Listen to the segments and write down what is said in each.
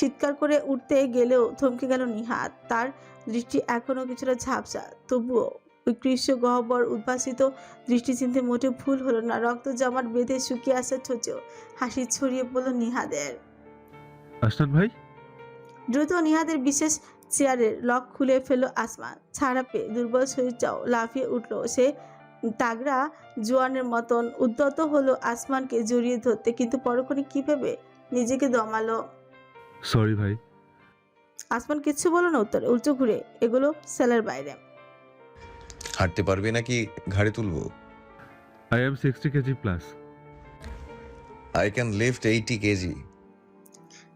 চিৎকার করে উঠতে গেলেও থমকে গেল নিহাত। তার দৃষ্টি এখনো কিছুটা ঝাপসা, তবুও ওই কৃষ্ণ গহ্বর উদ্ভাসিত দৃষ্টি চিনতে মোটেও ভুল হলো না। রক্ত জমাট বেঁধে শুকিয়ে আসা ঠোঁটেও হাসি ছড়িয়ে পড়ল নিহাদের। আসনান ভাই। দ্রুত নিহাদের বিশেষ চেয়ারের লক খুলে ফেলল আসমান। ছাড়া পেয়ে দুর্বল শরীরটাও লাফিয়ে উঠল। সে তাগড়া জোয়ানের মতন উদ্যত হলো আসমানকে জড়িয়ে ধরতে, কিন্তু পরক্ষণে কি ভেবে নিজেকে দমালো। সরি ভাই। আসমান কিচ্ছু বলো না উত্তরে, উল্টো ঘুরে এগুলো সেলের বাইরে। হাঁটতে পারবি নাকি ঘাড়ে তুলবো? I am 60 KG plus. I can lift 80 KG.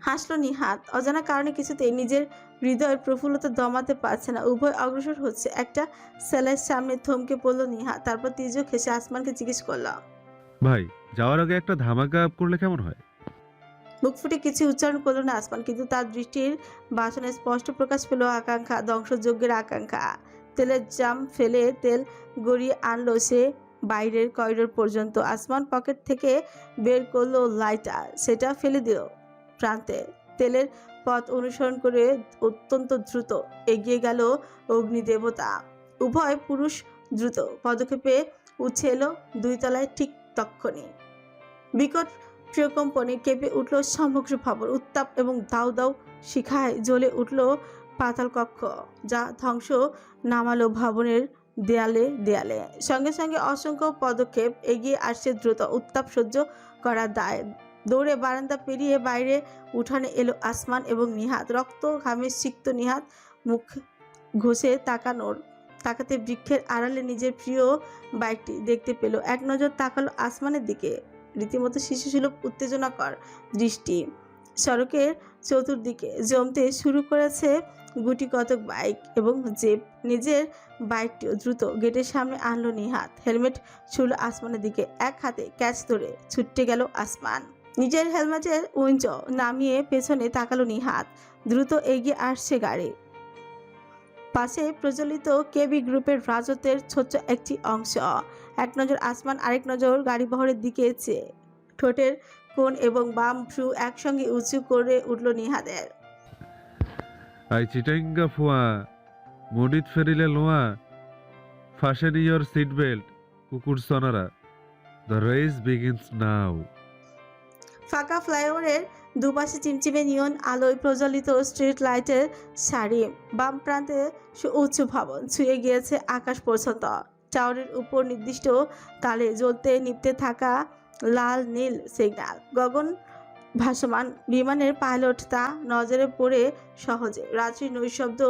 হাসলো নিহাত। অজানা কারণে কিছুতেই নিজের হৃদয়ের প্রফুল্লতা দমাতে পারছে না। উভয় অগ্রসর হচ্ছে। একটা সেলের সামনে থমকে পড়ল নিহাত, তারপর তির্যক হেসে আসমানকে জিজ্ঞেস করল, ভাই যাওয়ার আগে একটা ধামাকা করলে কেমন হয়? মুখ ফুটে কিছু উচ্চারণ করলো না আসমান, কিন্তু তার দৃষ্টির বাসনে স্পষ্ট প্রকাশ পেল আকাঙ্ক্ষা, ধ্বংসযজ্ঞের আকাঙ্ক্ষা। তেলের জাম ফেলে তেল গড়িয়ে আনলো সে বাইরের করিডোর পর্যন্ত। আসমান পকেট থেকে বের করলো লাইটার, সেটা ফেলে দিল প্রান্তে। তেলের পথ অনুসরণ করে অত্যন্ত দ্রুত এগিয়ে গেল অগ্নিদেবতা। উভয় পুরুষ দ্রুত পদক্ষেপে উঠে এলো 2 তলায়। ঠিক তক্ষণি বিকট প্রিয়কম্পনে কেঁপে উঠল সমগ্র ভবন। উত্তাপ এবং দাউ দাউ শিখায় জ্বলে উঠল পাতাল কক্ষ, যা ধ্বংস নামালো ভবনের দেয়ালে দেয়ালে। সঙ্গে সঙ্গে অসংখ্য পদক্ষেপ এগিয়ে আসছে দ্রুত। উত্তাপ সহ্য করার দায় দৌড়ে বারান্দা পেরিয়ে বাইরে উঠানে এলো আসমান এবং নিহাত। রক্ত ঘামে সিক্ত নিহাত মুখ ঘষে তাকাতে বৃক্ষের আড়ালে নিজের প্রিয় বাইকটি দেখতে পেল। এক নজর তাকালো আসমানের দিকে, রীতিমতো শিশুসুলভ উত্তেজনাকর দৃষ্টি। সড়কের চতুর্দিকে জমতে শুরু করেছে গুটি কতক বাইক এবং জিপ। নিজের বাইকটিও দ্রুত গেটের সামনে আনলো নিহাত। হেলমেট ছুড়ল আসমানের দিকে, এক হাতে ক্যাচ ধরে ছুটে গেল আসমান। নিজের হেলমেটের উইঞ্চ নামিয়ে পেছনে তাকালো নিহাত। দ্রুত এগিয়ে আসছে গাড়ি। পাশে প্রচলিত কেবি গ্রুপের রাজত্বের ছোট্ট একটি অংশ। এক নজর আসমান, আরেক নজর গাড়ি বহরের দিকে চেয়ে ঠোঁটের কোণ এবং বাম ভ্রু একসঙ্গে উঁচু করে উঠল নিহাদের। আই চিটাঙ্গা ফুয়া মডিত ফেরিলে লোয়া ফাশেন ইয়োর সিট বেল্ট কুকুর সনারা দ্য রেস বিগিনস নাও। ফাঁকা ফ্লাইওভারের দুপাশে চিমচিমে নিয়ন আলোয় প্রজ্বলিত স্ট্রিট লাইটের সারি। বাম প্রান্তে উঁচু ভবন ছুঁয়ে গিয়েছে আকাশ পর্যন্ত। টাওয়ারের উপর নির্দিষ্ট তালে জ্বলতে নিভতে থাকা লাল নীল সিগন্যাল। গগন ভাসমান বিমানের পাইলট তা নজরে পড়ে সহজে। রাত্রি নৈশব্দ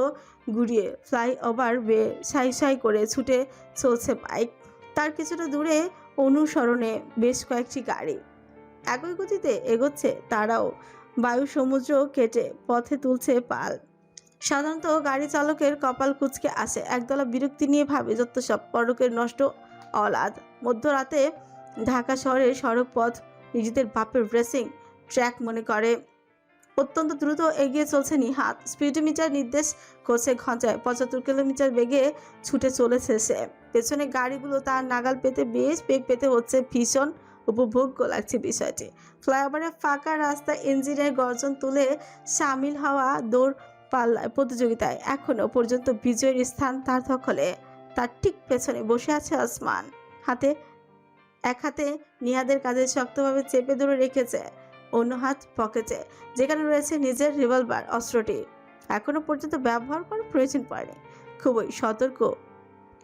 গুড়িয়ে ফ্লাইওভার বেয়ে সাই সাই করে ছুটে চলছে বাইক। তার কিছুটা দূরে অনুসরণে বেশ কয়েকটি গাড়ি একই গতিতে এগোচ্ছে। তারাও বায়ু সমুদ্র কেটে পথে তুলছে পাল। সাধারণত গাড়ি চালকের কপাল কুঁচকে আসে। একদলা বিরক্তি নিয়ে ভাবে, যত সব পরকের নষ্ট অলাদ। মধ্যরাতে ঢাকা শহরের সড়ক পথ নিজেদের বাপের রেসিং ট্র্যাক মনে করে। অত্যন্ত দ্রুত এগিয়ে চলছে নিহাত। স্পিডোমিটার নির্দেশ করছে ঘন্টায় 75 কিলোমিটার বেগে ছুটে চলেছে সে। পেছনে গাড়িগুলো তার নাগাল পেতে বেশ বেগ পেতে হচ্ছে। ভীষণ উপভোগ্য লাগছে বিষয়টি। ফ্লাইওভারের ফাঁকা রাস্তায় ইঞ্জিনের গর্জন তুলে সামিল হওয়া দৌড় পাল্লায় প্রতিযোগিতায় এখনো পর্যন্ত বিজয়ের স্থান তার দখলে। তার ঠিক পেছনে বসে আছে আসমান। এক হাতে নিহাদের কাঁধে শক্তভাবে চেপে ধরে রেখেছে, অন্য হাত পকেটে, যেখানে রয়েছে নিজের রিভলভার অস্ত্রটি। এখনো পর্যন্ত ব্যবহার করার প্রয়োজন পড়েনি। খুবই সতর্ক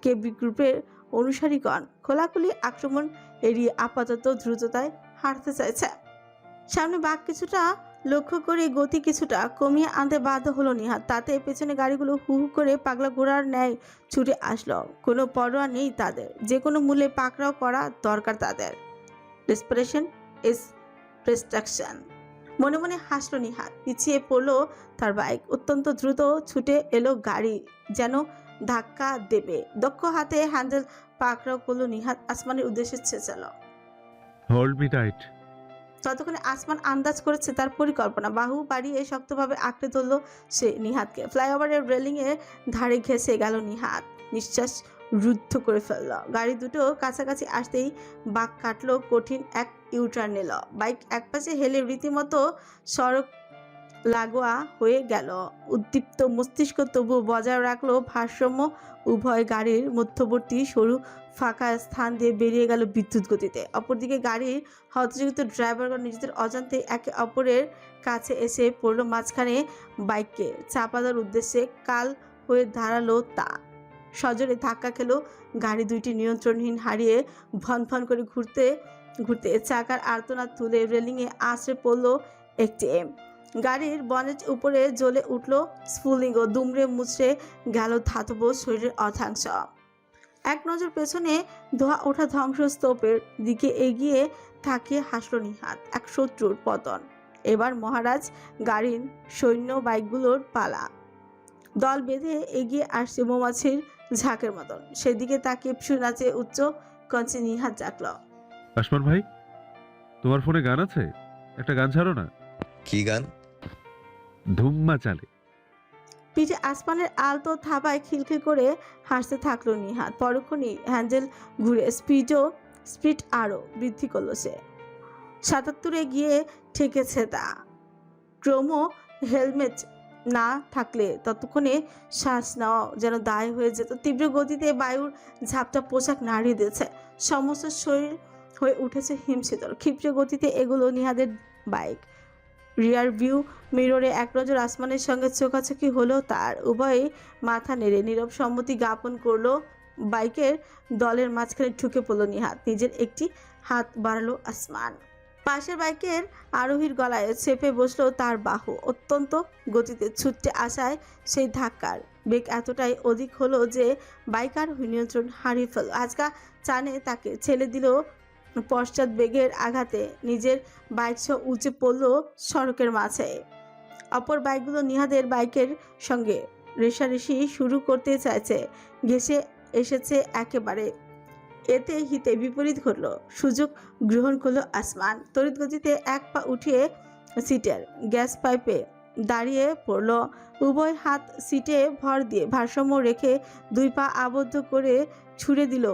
কেবি গ্রুপের অনুসারীগণ খোলাখুলি আক্রমণ এড়িয়ে আপাতত দ্রুততায় হাঁটতে চাইছে। সামনে বাঘ কিছুটা লক্ষ্য করে গতি কিছুটা কমিয়ে আনতে বাধ্য হলো নিহাত। তাতে পেছনে গাড়িগুলো হু হু করে পাগলা ঘোড়ার ন্যায় ছুটে আসলো। কোনো পরোয়া নেই তাদের, যে কোনো মূল্যে পাকড়াও করা দরকার তাদের। Desperation is prostration. মনে মনে হাসলো নিহাত। পিছিয়ে পড়লো তার বাইক। অত্যন্ত দ্রুত ছুটে এলো গাড়ি, যেন ধাক্কা দেবে। দক্ষ হাতে হ্যান্ডেল পাকড়াও করলো নিহাত। আসমানের উদ্দেশ্যে ছেঁচালো, হোল্ড মি টাইট। ততক্ষণে আসমান আন্দাজ করেছে তার পরিকল্পনা। বাহু বাড়িয়ে শক্তভাবে আঁকড়ে ধরল সে নিহাতকে। ফ্লাইওভারের রেলিং এর ধারে ঘেঁষে গেল নিহাত। নিঃশ্বাস রুদ্ধ করে ফেলল। গাড়ি দুটো কাছাকাছি আসতেই বাঁক কাটলো, কঠিন এক ইউটার্ন নিল। বাইক একপাশে হেলে রীতিমতো সড়ক লাগোয়া হয়ে গেল। উদ্দীপ্ত মস্তিষ্ক তবু বজায় রাখলো ভারসাম্য। উভয় গাড়ির মধ্যবর্তী সরু ফাঁকা স্থান দিয়ে বেরিয়ে গেল বিদ্যুৎ গতিতে। অপরদিকে গাড়ির হতযোগিত ড্রাইভারগণ নিজেদের অজান্তে একে অপরের কাছে এসে পড়ল। মাঝখানে বাইককে চাপা দেওয়ার উদ্দেশ্যে কাল হয়ে দাঁড়ালো তা। সজোরে ধাক্কা খেলো গাড়ি দুইটি, নিয়ন্ত্রণহীন হারিয়ে ভন ভন করে ঘুরতে ঘুরতে চাকার আর্তনাদ তুলে রেলিংয়ে আছড়ে পড়ল একটি গাড়ির বনেট উপরে জ্বলে উঠল স্ফুলিঙ্গ। দুমড়ে মুচড়ে গেল ধাতব শরীরের অর্ধাংশ। এক নজর পেছনে ধোয়া ওঠা ধ্বংসস্তূপের দিকে এগিয়ে তাকিয়ে হাসল নিহাত। এক শত্রুর পতন। এবার মহারাজ গাড়ির সৈন্য বাইকগুলোর পালা। দল বেঁধে এগিয়ে আসছে মৌমাছির ঝাঁকের মতন। সেদিকে তাকিয়ে পিছু নাচে উচ্চ কঞ্চে নিহাত ডাকল, আসমান ভাই, তোমার ফোনে গান আছে? একটা গান ছাড়ো না। কি গান? ধুম্মা চালে। পিঠে আসমানের আলতো থাবায় খিলখিল করে হাসতে থাকলো নিহাত। পরক্ষণই হ্যান্ডেল ঘুরে স্পিড আরো বৃদ্ধি করলো সে। ৭৭-এ গিয়ে ঠেকেছে তা। ক্রোমো হেলমেট না থাকলে ততক্ষণে শ্বাস নেওয়া যেন দায় হয়ে যেত। তীব্র গতিতে বায়ুর ঝাপটা পোশাক নাড়িয়ে দিয়েছে। সমস্ত শরীর হয়ে উঠেছে হিমশীতল। ক্ষিপ্র গতিতে এগুলো নিহাদের বাইক। রিয়ার ভিউ মিররে এক নজর আসমানের সঙ্গে চোখাচোখি হলো তার। উভয়ে মাথা নেড়ে নীরব সম্মতি জ্ঞাপন করলো। বাইকের দলের মাঝখানে ঢুকে পড়ল নিহাত। নিজের একটি হাত বাড়ালো আসমান। পাশের বাইকের আরোহীর গলায় চেপে বসলো তার বাহু। অত্যন্ত গতিতে ছুটতে আসায় সেই ধাক্কার বেগ এতটাই অধিক হলো যে বাইক আরোহী নিয়ন্ত্রণ হারিয়ে ফেল। আজকা চানে তাকে ছেড়ে দিল। পশ্চাৎ বেগের আঘাতে নিজের বাইক সহ উঁচে পড়ল সড়কের মাঝে। অপর বাইকগুলো নিহাদের বাইকের সঙ্গে রেষারেষি শুরু করতে চাইছে। ঘেঁষে এসেছে একেবারে। এতে হিতে বিপরীত ঘটল। সুযোগ গ্রহণ করলো আসমান। তড়িৎ গতিতে এক পা উঠিয়ে সিটের গ্যাস পাইপে দাঁড়িয়ে পড়ল। উভয় হাত সিটে ভর দিয়ে ভারসাম্য রেখে দুই পা আবদ্ধ করে ছুড়ে দিল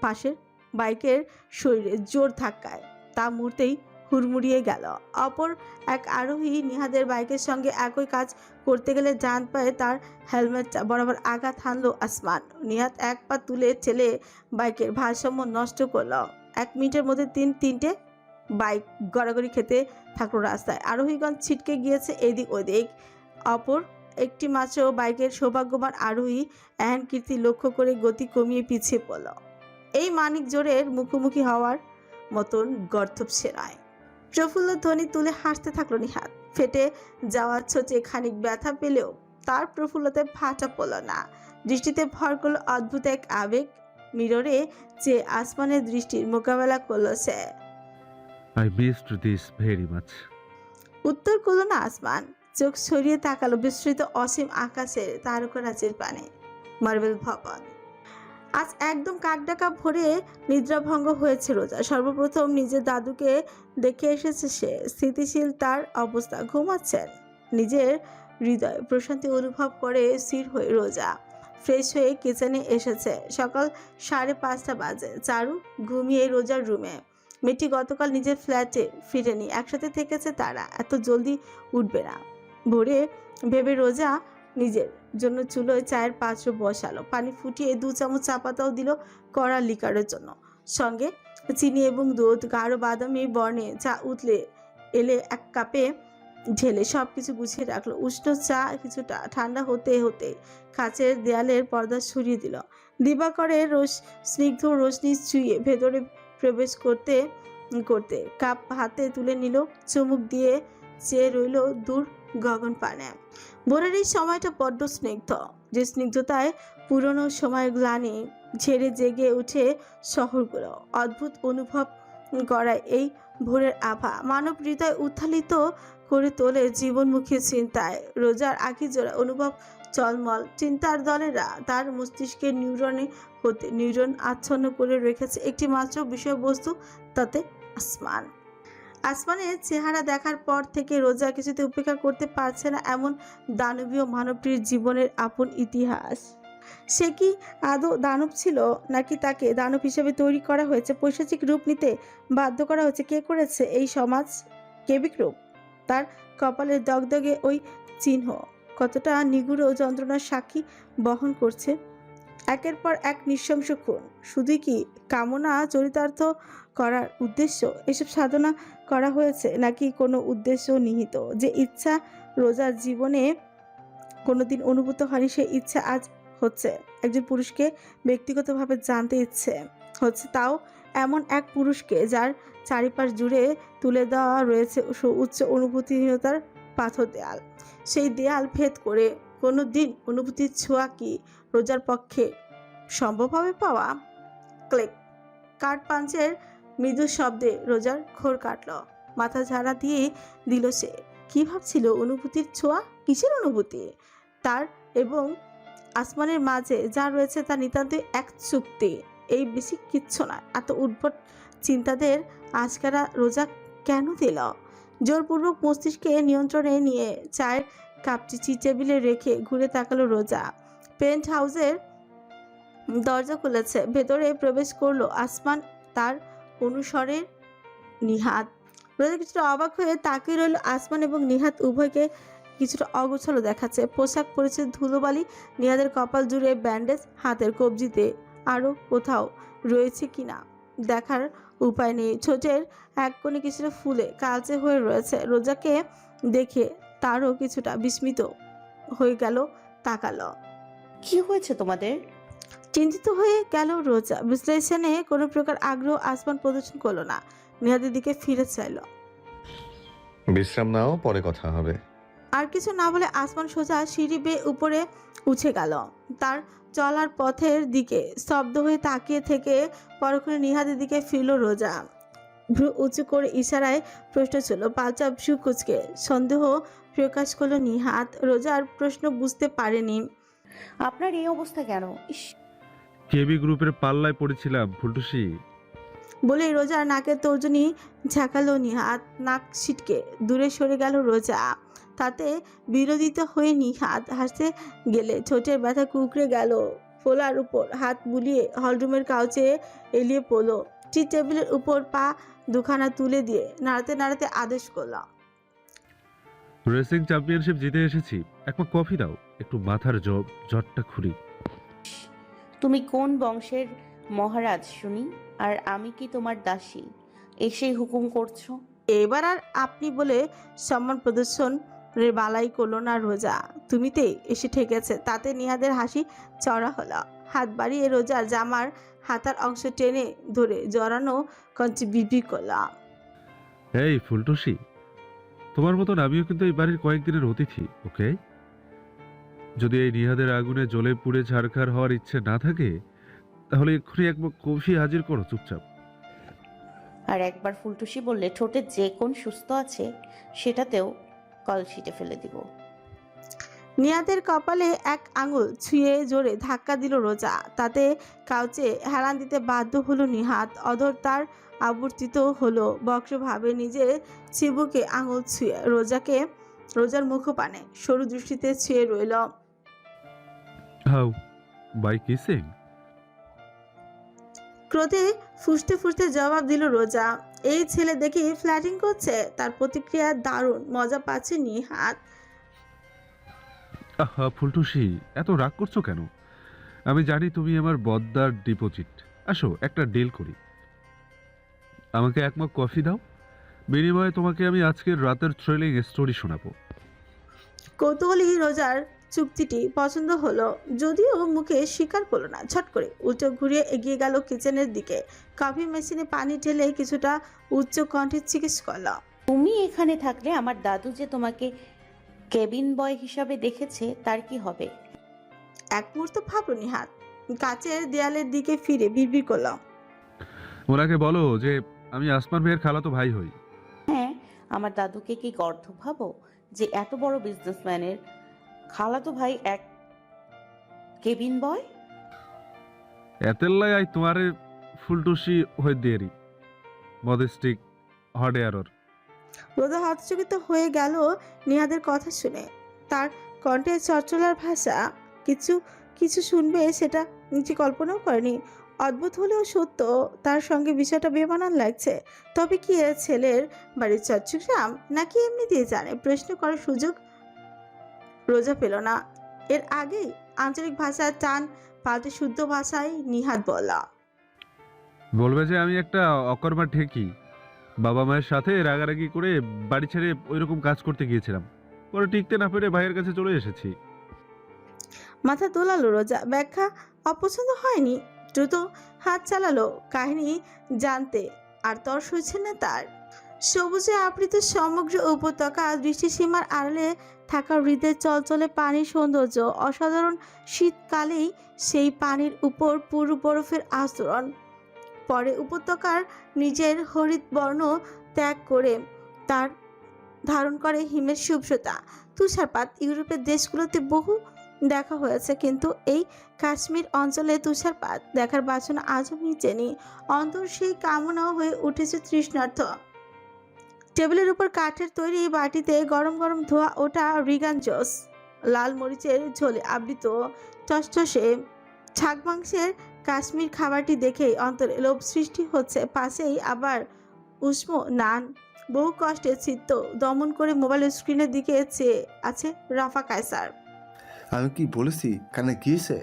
পাশের বাইকের শরীরে জোর ধাক্কায়। তা মুহূর্তেই হুড়মুড়িয়ে গেল। অপর এক আরোহী নিহাদের বাইকের সঙ্গে একই কাজ করতে গেলে ডান পায়ে তার হেলমেটটা বরাবর আঘাত হানলো আসমান। নিহাত এক পা তুলে ঠেলে বাইকের ভারসাম্য নষ্ট করলো। 1 মিনিটের মধ্যে তিনটে বাইক গড়াগড়ি খেতে থাকলো রাস্তায়। আরোহীগণ ছিটকে গিয়েছে এদিক ওদিক। অপর একটি মাত্র বাইকের সৌভাগ্যবান আরোহী এহেন কীর্তি লক্ষ্য করে গতি কমিয়ে পিছিয়ে পড়ল। এই মানিক জোরের মুখোমুখি হওয়ার মতন গর্ধব সে নয়। প্রফুল্ল ধ্বনি তুলে হাসতে থাকলো নিহাত। ফেটে যাওয়ার ছোচে খানিক ব্যথা পেলেও তার প্রফুল্লতে ভাটা পড়ল না। দৃষ্টিতে ভর করলো অদ্ভুত এক আবেগ। মিররে যে আসমানের দৃষ্টির মোকাবেলা করলো সে। I missed this very much. উত্তর করলো না আসমান। চোখ সরিয়ে তাকালো বিস্তৃত অসীম আকাশের তারকারাজির পানে। মার্বেল ভবন। আজ একদম কাকডাকা ভরে নিদ্রাভঙ্গ হয়েছে রোজা। সর্বপ্রথম নিজের দাদুকে দেখে এসেছে সে। স্থিতিশীল তার অবস্থা। ঘুমাচ্ছেন। নিজের হৃদয় প্রশান্তি অনুভব করে স্থির হয়ে রোজা ফ্রেশ হয়ে কিচেনে এসেছে। সকাল 5:30 বাজে। চারু ঘুমিয়ে রোজার রুমে। মেয়েটি গতকাল নিজের ফ্ল্যাটে ফিরেনি। একসাথে থেকেছে তারা। এত জলদি উঠবে না ভোরে ভেবে রোজা নিজের জন্য চুলোয় চায়ের পাত্র বসালো। পানি ফুটিয়ে 2 চামচ চা পাতাও দিল কড়া লিকারের জন্য। সঙ্গে চিনি এবং দুধ। গাঢ় বাদামি বর্ণে চা উতলে এলে 1 কাপে ঢেলে সবকিছু গুছিয়ে রাখলো। উষ্ণ চা কিছুটা ঠান্ডা হতে হতে কাচের দেয়ালের পর্দা সরিয়ে দিল। দিবাকরের স্নিগ্ধ রোশনি চুইয়ে ভেতরে প্রবেশ করতে করতে কাপ হাতে তুলে নিল। চুমুক দিয়ে চেয়ে রইল দূর গগন পানে। ভোরের এই সময়টা বড্ড স্নিগ্ধ, যে স্নিগ্ধতায় পুরনো সময়ের গ্লানি ঝেড়ে জেগে উঠে শহরগুলো। অদ্ভুত অনুভব করায় এই ভোরের আভা মানব হৃদয় উত্থালিত করে তোলে জীবনমুখী চিন্তায়। রোজার আখিজোড়া অনুভব চলমল। চিন্তার দলেরা তার মস্তিষ্কের নিউরনে হতে নিউরন আচ্ছন্ন করে রেখেছে একটি মাত্র বিষয়বস্তু, তাতে আসমান। আসমানের চেহারা দেখার পর থেকে রোজা কিছুতে উপেক্ষা করতে পারছে না এমন দানবীয় মানবটির জীবনের আপন ইতিহাস। সে কি আদৌ দানব ছিল, নাকি তাকে দানব হিসেবে তৈরি করা হয়েছে, পৈশাচিক রূপ নিতে বাধ্য করা হয়েছে? কে করেছে এই সমাজ? কে বিক্রম? তার কপালের দগদগে ওই চিহ্ন কতটা নিগুড় যন্ত্রণার সাক্ষী বহন করছে। একের পর এক নৃশংস খুন শুধুই কি কামনা চরিতার্থ করার উদ্দেশ্য এসব সাধনা করা হয়েছে, নাকি কোনো উদ্দেশ্য নিহিত? যে ইচ্ছা রোজার জীবনে কোনোদিন অনুভূত হয়নি, সেই ইচ্ছা আজ হচ্ছে। একজন পুরুষকে ব্যক্তিগতভাবে জানতে ইচ্ছে হচ্ছে, তাও এমন এক পুরুষকে যার চারিপাশ জুড়ে তুলে দেওয়া রয়েছে উচ্চ অনুভূতিহীনতার পাথর দেয়াল। সেই দেয়াল ভেদ করে কোনো দিন অনুভূতির ছোঁয়া কি রোজার পক্ষে সম্ভব হবে পাওয়া? ক্লিক। কাঠ পাঞ্চের মৃদু শব্দে রোজার ঘোর কাটল, মাথা ঝাড়া দিয়ে দিল সে। কি ভাবছিল? অনুভূতির ছোঁয়া? কিসের অনুভূতি? তার এবং আসমানের মাঝে যা রয়েছে তা নিতান্তই এক চুক্তি, এই বেশি কিচ্ছু না। এত উদ্ভট চিন্তাদের আজকারা রোজা কেন দিল? জোরপূর্বক মস্তিষ্কে নিয়ন্ত্রণে নিয়ে চায়ের কাপটি টেবিলে রেখে ঘুরে তাকালো রোজা। পেন্ট হাউসের দরজা খুলেছে, ভেতরে প্রবেশ করলো আসমান, তার অনুসরের নিহাত। রোজা কিছুটা অবাক হয়ে তাকিয়ে রইল। আসমান এবং নিহাত উভয়কে কিছুটা অগোছালো দেখাচ্ছে। পোশাক পরেছে ধুলোবালি, নিহাদের কপাল জুড়ে ব্যান্ডেজ, হাতের কবজিতে আরও কোথাও রয়েছে কিনা দেখার উপায় নেই। ছোটের এক কোণে কিছুটা ফুলে কালচে হয়ে রয়েছে। রোজাকে দেখে তারও কিছুটা বিস্মিত হয়ে গেল, তাকালো। কি হয়েছে তোমাদের? চিন্তিত হয়ে গেল রোজা। বিশ্লেষণে কোনো প্রকার আগ্রহ আসমান প্রদর্শন করলো না, নিহাদের দিকে ফিরে চাইল। বিশ্রাম নাও, পরে কথা হবে। আর কিছু না বলে আসমান সোজা সিঁড়ি বেয়ে উপরে উঠে গেল। তার চলার পথের দিকে স্তব্ধ হয়ে তাকিয়ে থেকে পরক্ষণে নিহাদের দিকে ফিরল রোজা। ভ্রু উঁচু করে ইশারায় প্রশ্ন ছিল। পাল্টা ভ্রু কুচকে সন্দেহ প্রকাশ করলো নিহাত। রোজার প্রশ্ন বুঝতে পারেনি। আপনার এই অবস্থা কেন? ইস, কেবি গ্রুপের পাল্লায় পড়েছিলাম ফুলটুসি। বলেই রোজার নাকের তর্জনী ঝাঁকালো নিহাত। নাক ছিটকে দূরে সরে গেল রোজা। তাতে বিরোধিত হয়ে নিহাত হাসতে গেলে ঠোঁটের ব্যথা কুকড়ে গেল। ফোলার উপর হাত বুলিয়ে হলরুমের কাউচে এলিয়ে পড়ল। টি টেবিলের উপর পা দুখানা তুলে দিয়ে নাড়াতে নাড়াতে আদেশ করল। রেসিং চ্যাম্পিয়নশিপ জিতে এসেছি, এক মগ কফি দাও, একটু মাথার জটটা খুঁড়ি। তুমি কোন বংশের মহারাজ শুনি? আর আমি কি তোমার দাসী? এসেই হুকুম করছো? এবার আর আপনি বলে সম্মান প্রদর্শন বালাই করলো না রোজা। তুমিতেই এসে ঠেকেছে। তাতে নিহাদের হাসি চড়া হলো। হাত বাড়িয়ে রোজার জামার হাতার অংশ টেনে ধরে জড়ানো কঞ্চি বিড়বিড় করলাম। এই ফুলটুসি, তোমার মতন আমিও কিন্তু এই বাড়ির কয়েকদিনের অতিথি, ওকে? যদি এই নিহাদের আগুনে জ্বলে পুড়ে ঝাড়খাড় হওয়ার ইচ্ছে না থাকে, তাহলে এক্ষুনি এক মগ কফি হাজির করো চুপচাপ। আর একবার ফুলটুসি বললে ঠোঁটে যে কোন সুস্থ আছে সেটাতেও কলসিটে ফেলে দিব। নিহাদের কপালে এক আঙুল ছুঁয়ে জোরে ধাক্কা দিল রোজা। তাতে কাউচে হেলান দিতে বাধ্য হলো নিহাত। অধর তার আবর্তিত হলো বক্রভাবে নিজের চিবুকে আঙুল ছুঁয়ে রোজার মুখপানে সরু দৃষ্টিতে ছুঁয়ে রইল। How by kissing? ক্রোধে ফুসতে ফুসতে জবাব দিল রোজা। এই ছেলে দেখি ফ্ল্যাটিং করছে। তার প্রতিক্রিয়া দারুণ মজা পাচ্ছে নিহাত। আহা ফুলটুসি, এত রাগ করছো কেন? আমি জানি তুমি আমার বদ্দার ডিপোজিট। আসো একটা ডিল করি, আমাকে এক মগ কফি দাও, বিনিময়ে তোমাকে আমি আজকের রাতের থ্রিলিং স্টোরি শোনাবো। কৌতূহলী রোজার চুক্তিটি পছন্দ হলো, যদিও মুখে স্বীকার করলো না। ছট করে উল্টো ঘুরিয়ে এগিয়ে গেল কিচেনের দিকে। কফি মেশিনে পানি ঢেলে কিছুটা উচ্চ কণ্ঠে জিজ্ঞেস করল। তুমি এখানে থাকলে আমার দাদু যে তোমাকে কেবিন বয় হিসাবে দেখেছে তার কি হবে? এক মুহূর্ত ভাবল নিহাত। কাচের দেয়ালের দিকে ফিরে বিড়বিড় করল। ওনাকে বলো যে আমি আসমান ভাইয়ের খালাতো ভাই হই। হ্যাঁ, আমার দাদুকে কি গর্ধ ভাবো যে এত বড় বিজনেসম্যানের খালাতো ভাই এক কেবিন বয়? এতেল্লাই আই তোমারে ফুলটুসি হয়ে দেরি মডেস্টিক হট এয়ারর। রোজা হতচকিত হয়ে গেল নিহাদের কথা শুনে। তার কণ্ঠে চঞ্চলার ভাষা, কিছু কিছু শুনবে সেটা নিজে কল্পনাও করেনি। অদ্ভুত হলেও সত্য, তার সঙ্গে বিষয়টা বেমানান লাগছে। তবে কি এ ছেলের বাড়ির চট্টগ্রাম, নাকি এমনিতেই জানে? প্রশ্ন করার সুযোগ রোজা পেল না। এর আগেই আঞ্চলিক ভাষার টান পাল্টে শুদ্ধ ভাষায় নিহাত বলল, বলবে যে আমি একটা অকর্মা ঠেকি, বাবা মায়ের সাথে রাগারাগি করে বাড়ি ছেড়ে ওইরকম কাজ করতে গিয়েছিলাম, পরে টিকতে না পেরে ভাইয়ের কাছে চলে এসেছি। মাথা দোলালো রোজা। ব্যাখ্যা অপছন্দ হয়নি, দ্রুত হাত চালালো কাহিনী জানতে। আর তর সইছে না তার। সবুজে আবৃত সমগ্র উপত্যকা, দৃষ্টিসীমার আড়ালে থাকা হৃদের চলচলে পানির সৌন্দর্য অসাধারণ। শীতকালেই সেই পানির উপর পুরু বরফের আস্তরণ পরে উপত্যকার নিজের হরিৎ বর্ণ ত্যাগ করে তার ধারণ করে হিমের শুভ্রতা। তুষারপাত ইউরোপের দেশগুলোতে বহু দেখা হয়েছে, কিন্তু এই কাশ্মীর অঞ্চলে তুষারপাত দেখার বাসনা আজও মিটেনি। অন্তর সেই কামনাও হয়ে উঠেছে তৃষ্ণার্থ। টেবিলের উপর কাঠের তৈরি বাটিতে গরম গরম ধোয়া ওঠা রিগান জোস, লাল মরিচের ঝোলে আবৃত টসটসে ছাগ মাংসের কাশ্মীর খাবারটি দেখেই অন্তরে লোভ সৃষ্টি হচ্ছে। পাশেই আবার উষ্ণ নান। বহু কষ্টে চিত্ত দমন করে মোবাইলের স্ক্রিনের দিকে চেয়ে আছে রাফা কায়সার। আমি কি বলেছি কানে গিয়েছে?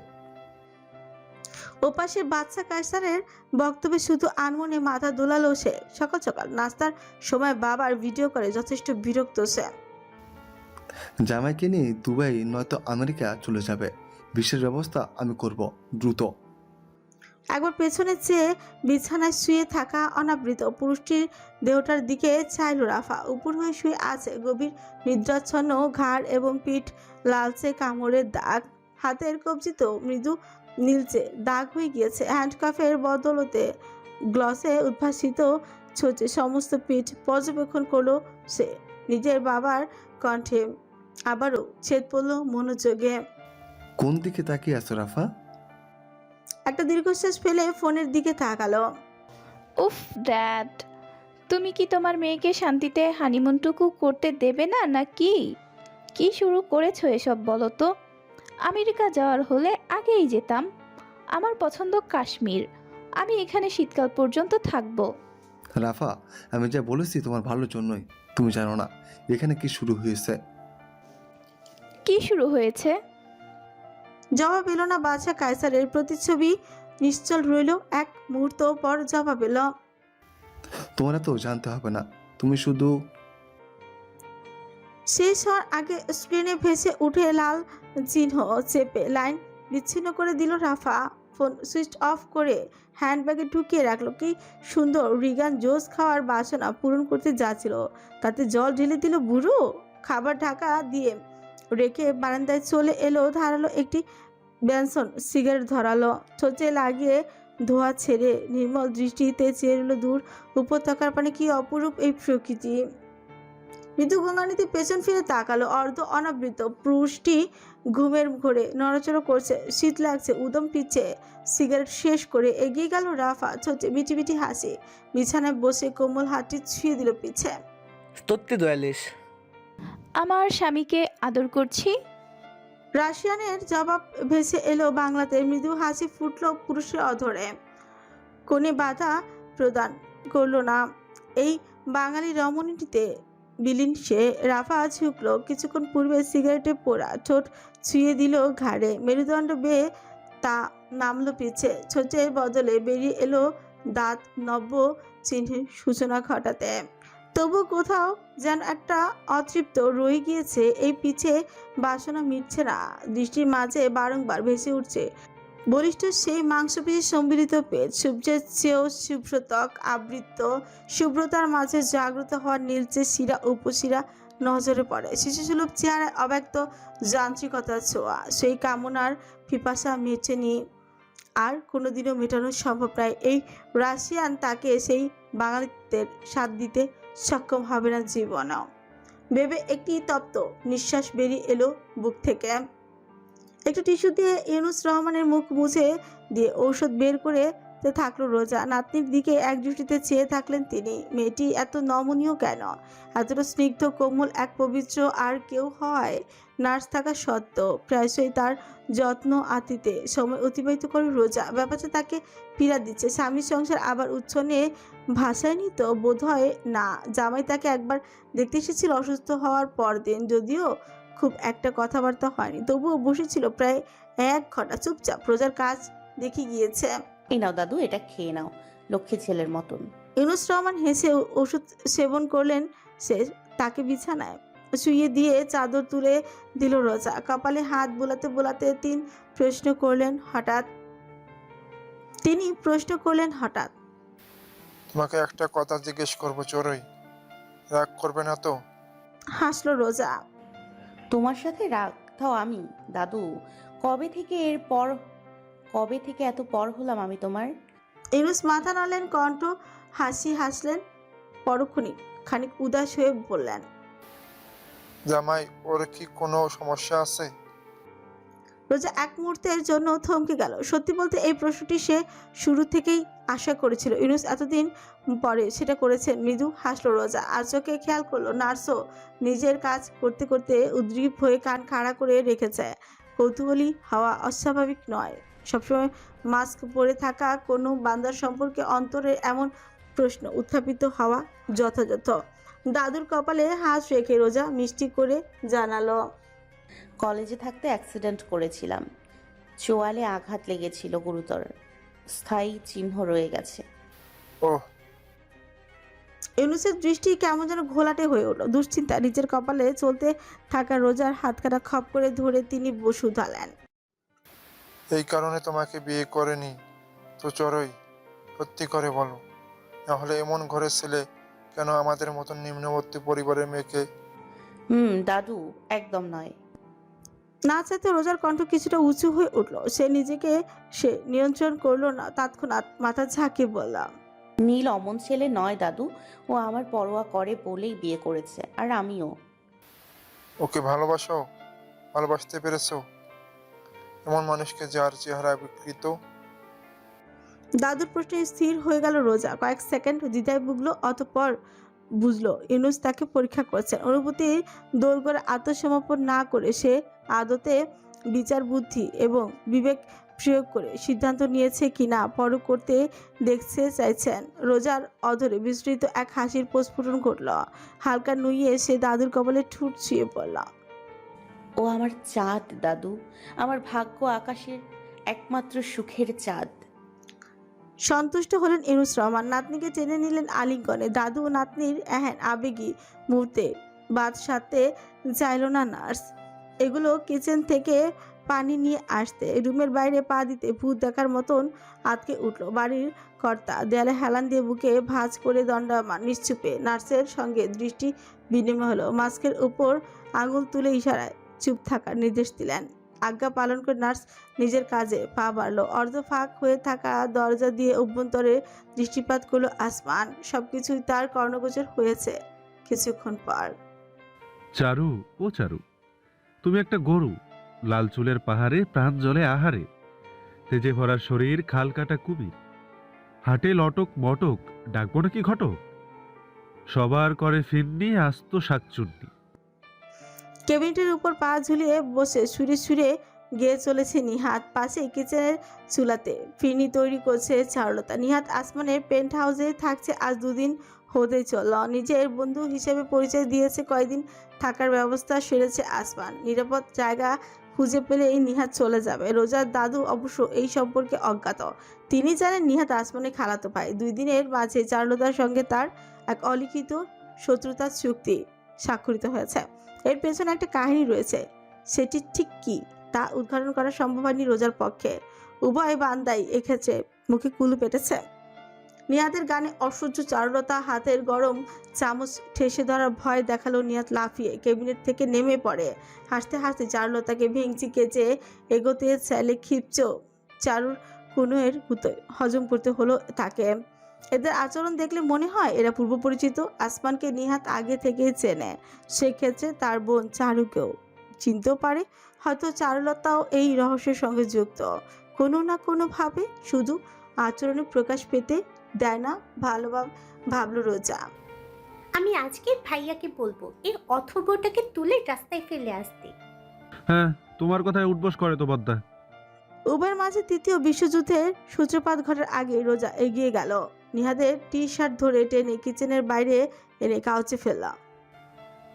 ওপাশের বাচ্চা কায়সারের বক্তব্যে শুধু আনমনে মাথা দোলালো সে। সকাল সকাল নাস্তার সময় বাবার ভিডিও করে যথেষ্ট বিরক্ত সে। জামাইকে নিয়ে দুবাই নয়তো আমেরিকা চলে যাবে, বিশ্বের ব্যবস্থা আমি করব দ্রুত। একবার পেছনে চেয়ে বিছানায় শুয়ে থাকা অনাবৃত পুরুষটির দেহটার দিকে চাইল রাফা। উপর হয়ে শুয়ে আছে, গভীর নিদ্রাচ্ছন্ন, ঘাড় এবং পিঠ লালচে কামড়ের দাগ, হাতের কবজি তো মৃদু নীলচে দাগ হয়ে গিয়েছে। হ্যান্ডকাফের বদলতে গ্লসে উদ্ভাসিত ছোটে সমস্ত পিঠ পর্যবেক্ষণ করলো সে। নিজের বাবার কণ্ঠে আবারও ছেদ পড়ল মনোযোগে। কোন দিকে তাকিয়ে আছো রাফা? একটা দীর্ঘশ্বাস ফেলে ফোনের দিকে তাকালো। উফ ড্যাড, তুমি কি তোমার মেয়েকে শান্তিতে হানিমুনটুকু করতে দেবে না নাকি? কি শুরু করেছো এসব বলো তো? আমেরিকা যাওয়ার হলে আগেই যেতাম। আমার পছন্দ কাশ্মীর। আমি এখানে শীতকাল পর্যন্ত থাকবো। রাফা, আমি যা বলেছি তোমার ভালোর জন্যই। তুমি জানো না এখানে কি শুরু হয়েছে? কি শুরু হয়েছে? জবাব এলো না বাদশা কায়সারের। প্রতিচ্ছবি নিশ্চল রইল। এক মুহূর্ত পর জবাব এলো। তোমার তো জানতে হবে না, তুমি শুধু। শেষ হওয়ার আগে স্ক্রিনে ভেসে উঠে লাল চিহ্ন চেপে লাইন বিচ্ছিন্ন করে দিল রাফা। ফোন সুইচ অফ করে হ্যান্ডব্যাগে ঢুকিয়ে রাখলো। কি সুন্দর রিগান জোস খাওয়ার বাসনা পূরণ করতে যাচ্ছিল, তাতে জল ঢেলে দিল বুড়ো। খাবার ঢাকা দিয়ে রেখে বারান্দায় চলে এলো, ধারালো একটি বেনসন সিগারেট ধরালো, ঠোঁটে লাগিয়ে ধোয়া ছেড়ে নির্মল দৃষ্টিতে চেয়ে রইল দূর উপত্যকার পানে। কি অপরূপ এই প্রকৃতি। মৃদু গঙ্গানিতে পেছন ফিরে তাকালো। অর্ধ অনাবৃত পুরুষটি ঘুমের ঘোরে নড়াচড়া করছে, শীত লাগছে, উদম পিচ্ছে। সিগারেট শেষ করে এগিয়ে গেল রাফা, ছোটে মিটি মিটি হাসি। বিছানায় বসে কোমল হাতটি ছুঁয়ে দিল পিছে। সত্যি দয়ালিস। আমার স্বামীকে আদর করছি। রাশিয়ানের জবাব ভেসে এলো বাংলাতে। মৃদু হাসি ফুটলো পুরুষের অধরে। কোণে বাধা প্রদান করলো না এই বাঙালি রমণীটিতে বিলীন সে। রাফা ঝুঁকলো। কিছুক্ষণ পূর্বে সিগারেটে পোড়া ঠোঁট ছুঁয়ে দিল ঘাড়ে। মেরুদণ্ড বেয়ে তা নামলো পিছে। ছোটের বদলে বেরিয়ে এলো দাঁত, নব্য চিহ্নের সূচনা ঘটাতে। তবু কোথাও যেন একটা অতৃপ্ত রয়ে গিয়েছে। এই পিছে বাসনা মিটছে না। দৃষ্টির মাঝে বারংবার ভেসে উঠছে বলিষ্ঠ সেই মাংসপেশি সম্মিলিত পেট, সূর্যের চেয়েও শুভ্রতক আবৃত। শুভ্রতার মাঝে জাগ্রত হওয়ার নীলচে শিরা উপশিরা নজরে পড়ে। শিশুসুলভ চেহারায় অব্যক্ত যান্ত্রিকতার ছোঁয়া। সেই কামনার পিপাসা মেটেনি, আর কোনোদিনও মেটানো সম্ভব নয়। এই রাশিয়ান তাকে সেই বাঙালিত্বের স্বাদ দিতে সক্ষম হবে না জীবনেও। ভেবে একটি তপ্ত নিঃশ্বাস বেরিয়ে এলো বুক থেকে। একটু টিস্যু দিয়ে ইউনুস রহমানের মুখ মুছে দিয়ে ঔষধ বের করে তে থাকলো রোজা। নাতনির দিকে একদৃষ্টিতে চেয়ে থাকলেন তিনি। মেয়েটি এত নমনীয় কেন, এতটা স্নিগ্ধ কোমল, এক পবিত্র আর কেউ হয়। নার্স থাকা সত্ত্বেও প্রায়শই তার যত্ন আতিতে সময় অতিবাহিত করে রোজা। ব্যাপারটা তাকে পীড়া দিচ্ছে। স্বামীর সংসার আবার উচ্ছনে ভাসায়নি তো? বোধ হয় না। জামাই তাকে একবার দেখতে এসেছিল অসুস্থ হওয়ার পরদিন, যদিও খুব একটা কথাবার্তা হয়নি, তবুও বসেছিল প্রায় 1 ঘন্টা চুপচাপ। রোজার কাজ দেখে গিয়েছে। এই নাও দাদু, এটা খেয়ে নাও, লক্ষ্মী ছেলের মতন। ইউনুস রহমান হেসে ওষুধ সেবন করলেন। সে তাকে বিছানায় শুইয়ে দিয়ে চাদর তুলে দিল রোজা। কপালে হাত বোলাতে বোলাতে তিনি প্রশ্ন করলেন হঠাৎ। তোমাকে একটা কথা জিজ্ঞেস করবো চড়ুই, রাগ করবে না তো? হাসলো রোজা। তোমার সাথে রাগ তাও আমি? দাদু, কবে থেকে এত পর হলাম আমি তোমার? ইউনুস মাথা নাড়লেন, কণ্ঠ হাসলেন। পরক্ষণে খানিক উদাস হয়ে বললেন, জামাই, ওর কি কোনো সমস্যা আছে? রোজা এক মুহূর্তের জন্য থমকে গেল। সত্যি বলতে এই প্রশ্নটি সে শুরু থেকেই আশা করেছিল। ইউনুস এতদিন পরে সেটা করেছেন। মৃদু হাসলো রোজা। আর চোখে খেয়াল করলো নার্সও নিজের কাজ করতে করতে উদ্গ্রীব হয়ে কান খাড়া করে রেখেছে। কৌতূহলী হওয়া অস্বাভাবিক নয়। সবসময় মাস্ক পরে থাকা কোনো বান্দার সম্পর্কে অন্তরে এমন প্রশ্ন উত্থাপিত হওয়া যথাযথ। দাদুর কপালে হাত রেখে রোজা মিষ্টি করে জানালো, কলেজে থাকতে অ্যাক্সিডেন্ট করেছিলাম, চোয়ালে আঘাত লেগেছিল গুরুতর, স্থায়ী চিহ্ন রয়ে গেছে। ওহ, ইউনুসের দৃষ্টি কেমন যেন ঘোলাটে হয়ে উঠল। দুশ্চিন্তা নিজের কপালে চলতে থাকা রোজার হাতখানা খপ করে ধরে তিনি শুধালেন, এই কারণে তোমাকে বিয়ে করেনি তো চড়ুই? সত্যি করে বলো, নাহলে এমন ঘরের ছেলে কেন আমাদের মতন নিম্নবর্তী পরিবারের মেয়েকে? দাদু, একদম নয়। না চাইতে রোজার কণ্ঠ কিছুটা উঁচু হয়ে উঠল। সে নিয়ন্ত্রণ করলো না। তৎক্ষণাৎ মাথা ঝাঁকিয়ে বললাম, নীল অমন ছেলে নয় দাদু, ও আমার পরোয়া করে বলেই বিয়ে করেছে, আর আমিও। ওকে ভালোবাসতে পেরেছো? এমন মানুষকে যার চেহারা বিকৃত? দাদুর প্রশ্নে স্থির হয়ে গেল রোজা। কয়েক সেকেন্ড দ্বিধায় ভুগলো, অতঃপর বুঝলো ইউনুস তাকে পরীক্ষা করছেন। অনুভূতির দোরগোড়ায় আত্মসমর্পণ না করে সে আদতে বিচার বুদ্ধি এবং বিবেক প্রয়োগ করে সিদ্ধান্ত নিয়েছে কিনা পরখ করতে দেখতে চাইছেন। রোজার অধরে বিস্তৃত এক হাসির প্রস্ফুটন ঘটল। হালকা নুইয়ে সে দাদুর কপালে ঠুট ছুঁয়ে পড়ল। ও আমার চাঁদ দাদু, আমার ভাগ্য আকাশের একমাত্র সুখের চাঁদ। সন্তুষ্ট হলেন ইউনুস রহমান। নাতনিকে টেনে নিলেন আলিঙ্গনে। দাদু ও নাতনির এহেন আবেগী মুহূর্তে বাদ সারতে চাইল না নার্স। এগুলো কিচেন থেকে পানি নিয়ে আসতে, রুমের বাইরে পা দিতে ভূত দেখার মতন আটকে উঠল বাড়ির কর্তা। দেয়ালে হেলান দিয়ে বুকে ভাঁজ করে দণ্ডায়মান নিশ্চুপে নার্সের সঙ্গে দৃষ্টি বিনিময় হলো। মাস্কের উপর আঙুল তুলে ইশারায় চুপ থাকার নির্দেশ দিলেন। আজ্ঞা পালন করে নার্স নিজের কাজে পা বাড়ল। অর্ধ ফাঁক হয়ে থাকা দরজা দিয়ে অভ্যন্তরে দৃষ্টিপাত করলো আসমান। সবকিছুই তার কর্ণগোচর হয়েছে কিছুক্ষণ পর। চারু, ও চারু, তুমি একটা গরু, লাল চুলের পাহাড়ে, প্রাণ জলে আহারে, তেজে ভরা শরীর, খাল কাটা কুমির, হাটে লটক মটক, ডাকবো নাকি ঘটক, সবার করে ফিরনি, আস্ত শাকচুন্নি। কেবিনেটের উপর পা ঝুলিয়ে বসে সুরে সুরে গেয়ে চলেছে নিহাত। পাশে কিচেনের চুলাতে ফিরনি তৈরি করছে চারুলতা। নিহাত আসমানের পেন্ট হাউসে থাকছে আজ 2 দিন হতে চলল। নিজের বন্ধু হিসেবে পরিচয় দিয়েছে, কয়েকদিন থাকার ব্যবস্থা সেরেছে আসমান। নিরাপদ জায়গা খুঁজে পেলে এই নিহাত চলে যাবে। রোজার দাদু অবশ্য এই সম্পর্কে অজ্ঞাত। তিনি জানেন নিহাত আসমানের খালাতো ভাই। 2 দিনের মাঝে চারুলতার সঙ্গে তার এক অলিখিত শত্রুতার চুক্তি স্বাক্ষরিত হয়েছে। এর পেছনে একটা কাহিনী রয়েছে। সেটি ঠিক কি তা উদ্ঘাটন করা সম্ভব হয়নি রোজার পক্ষে। উভয় বান্দাই এক্ষেত্রে মুখে কুলু পেটেছে। নিয়াদের গানে অসহ্য চারুলতা হাতের গরম চামচ ঠেসে ধরার ভয় দেখালো। নিয়াত লাফিয়ে কেবিনেট থেকে নেমে পড়ে। হাসতে হাসতে চারুলতাকে ভেঙচি কেচে এগোতে চাইলে ক্ষিপ্ত চারুর কুনুয়ের গুতোয় হজম করতে হলো তাকে। এদের আচরণ দেখলে মনে হয় এরা পূর্ব পরিচিত। আসমানকে নিহাত আগে থেকেই চেনে। সেক্ষেত্রে তার বোন চারুকেও চিনতেও পারে। হয়তো চারুলতাও এই রহস্যের সঙ্গে যুক্ত কোনো না কোনোভাবে। শুধু আচরণে প্রকাশ পেতে দেয় না ভালো ভাবলো রোজা। আমি আজকে ভাইয়াকে বলবো এই অথর্বটাকে তুলে রাস্তায় ফেলে আসতে। হ্যাঁ, তোমার কথায় উঠবস করে তো বদ্দা। উভয়ের মাঝে তৃতীয় বিশ্বযুদ্ধের সূত্রপাত ঘটার আগে রোজা এগিয়ে গেল, নিহাদের টি শার্ট ধরে টেনে কিচেনের বাইরে এনে কাউচে ফেলল।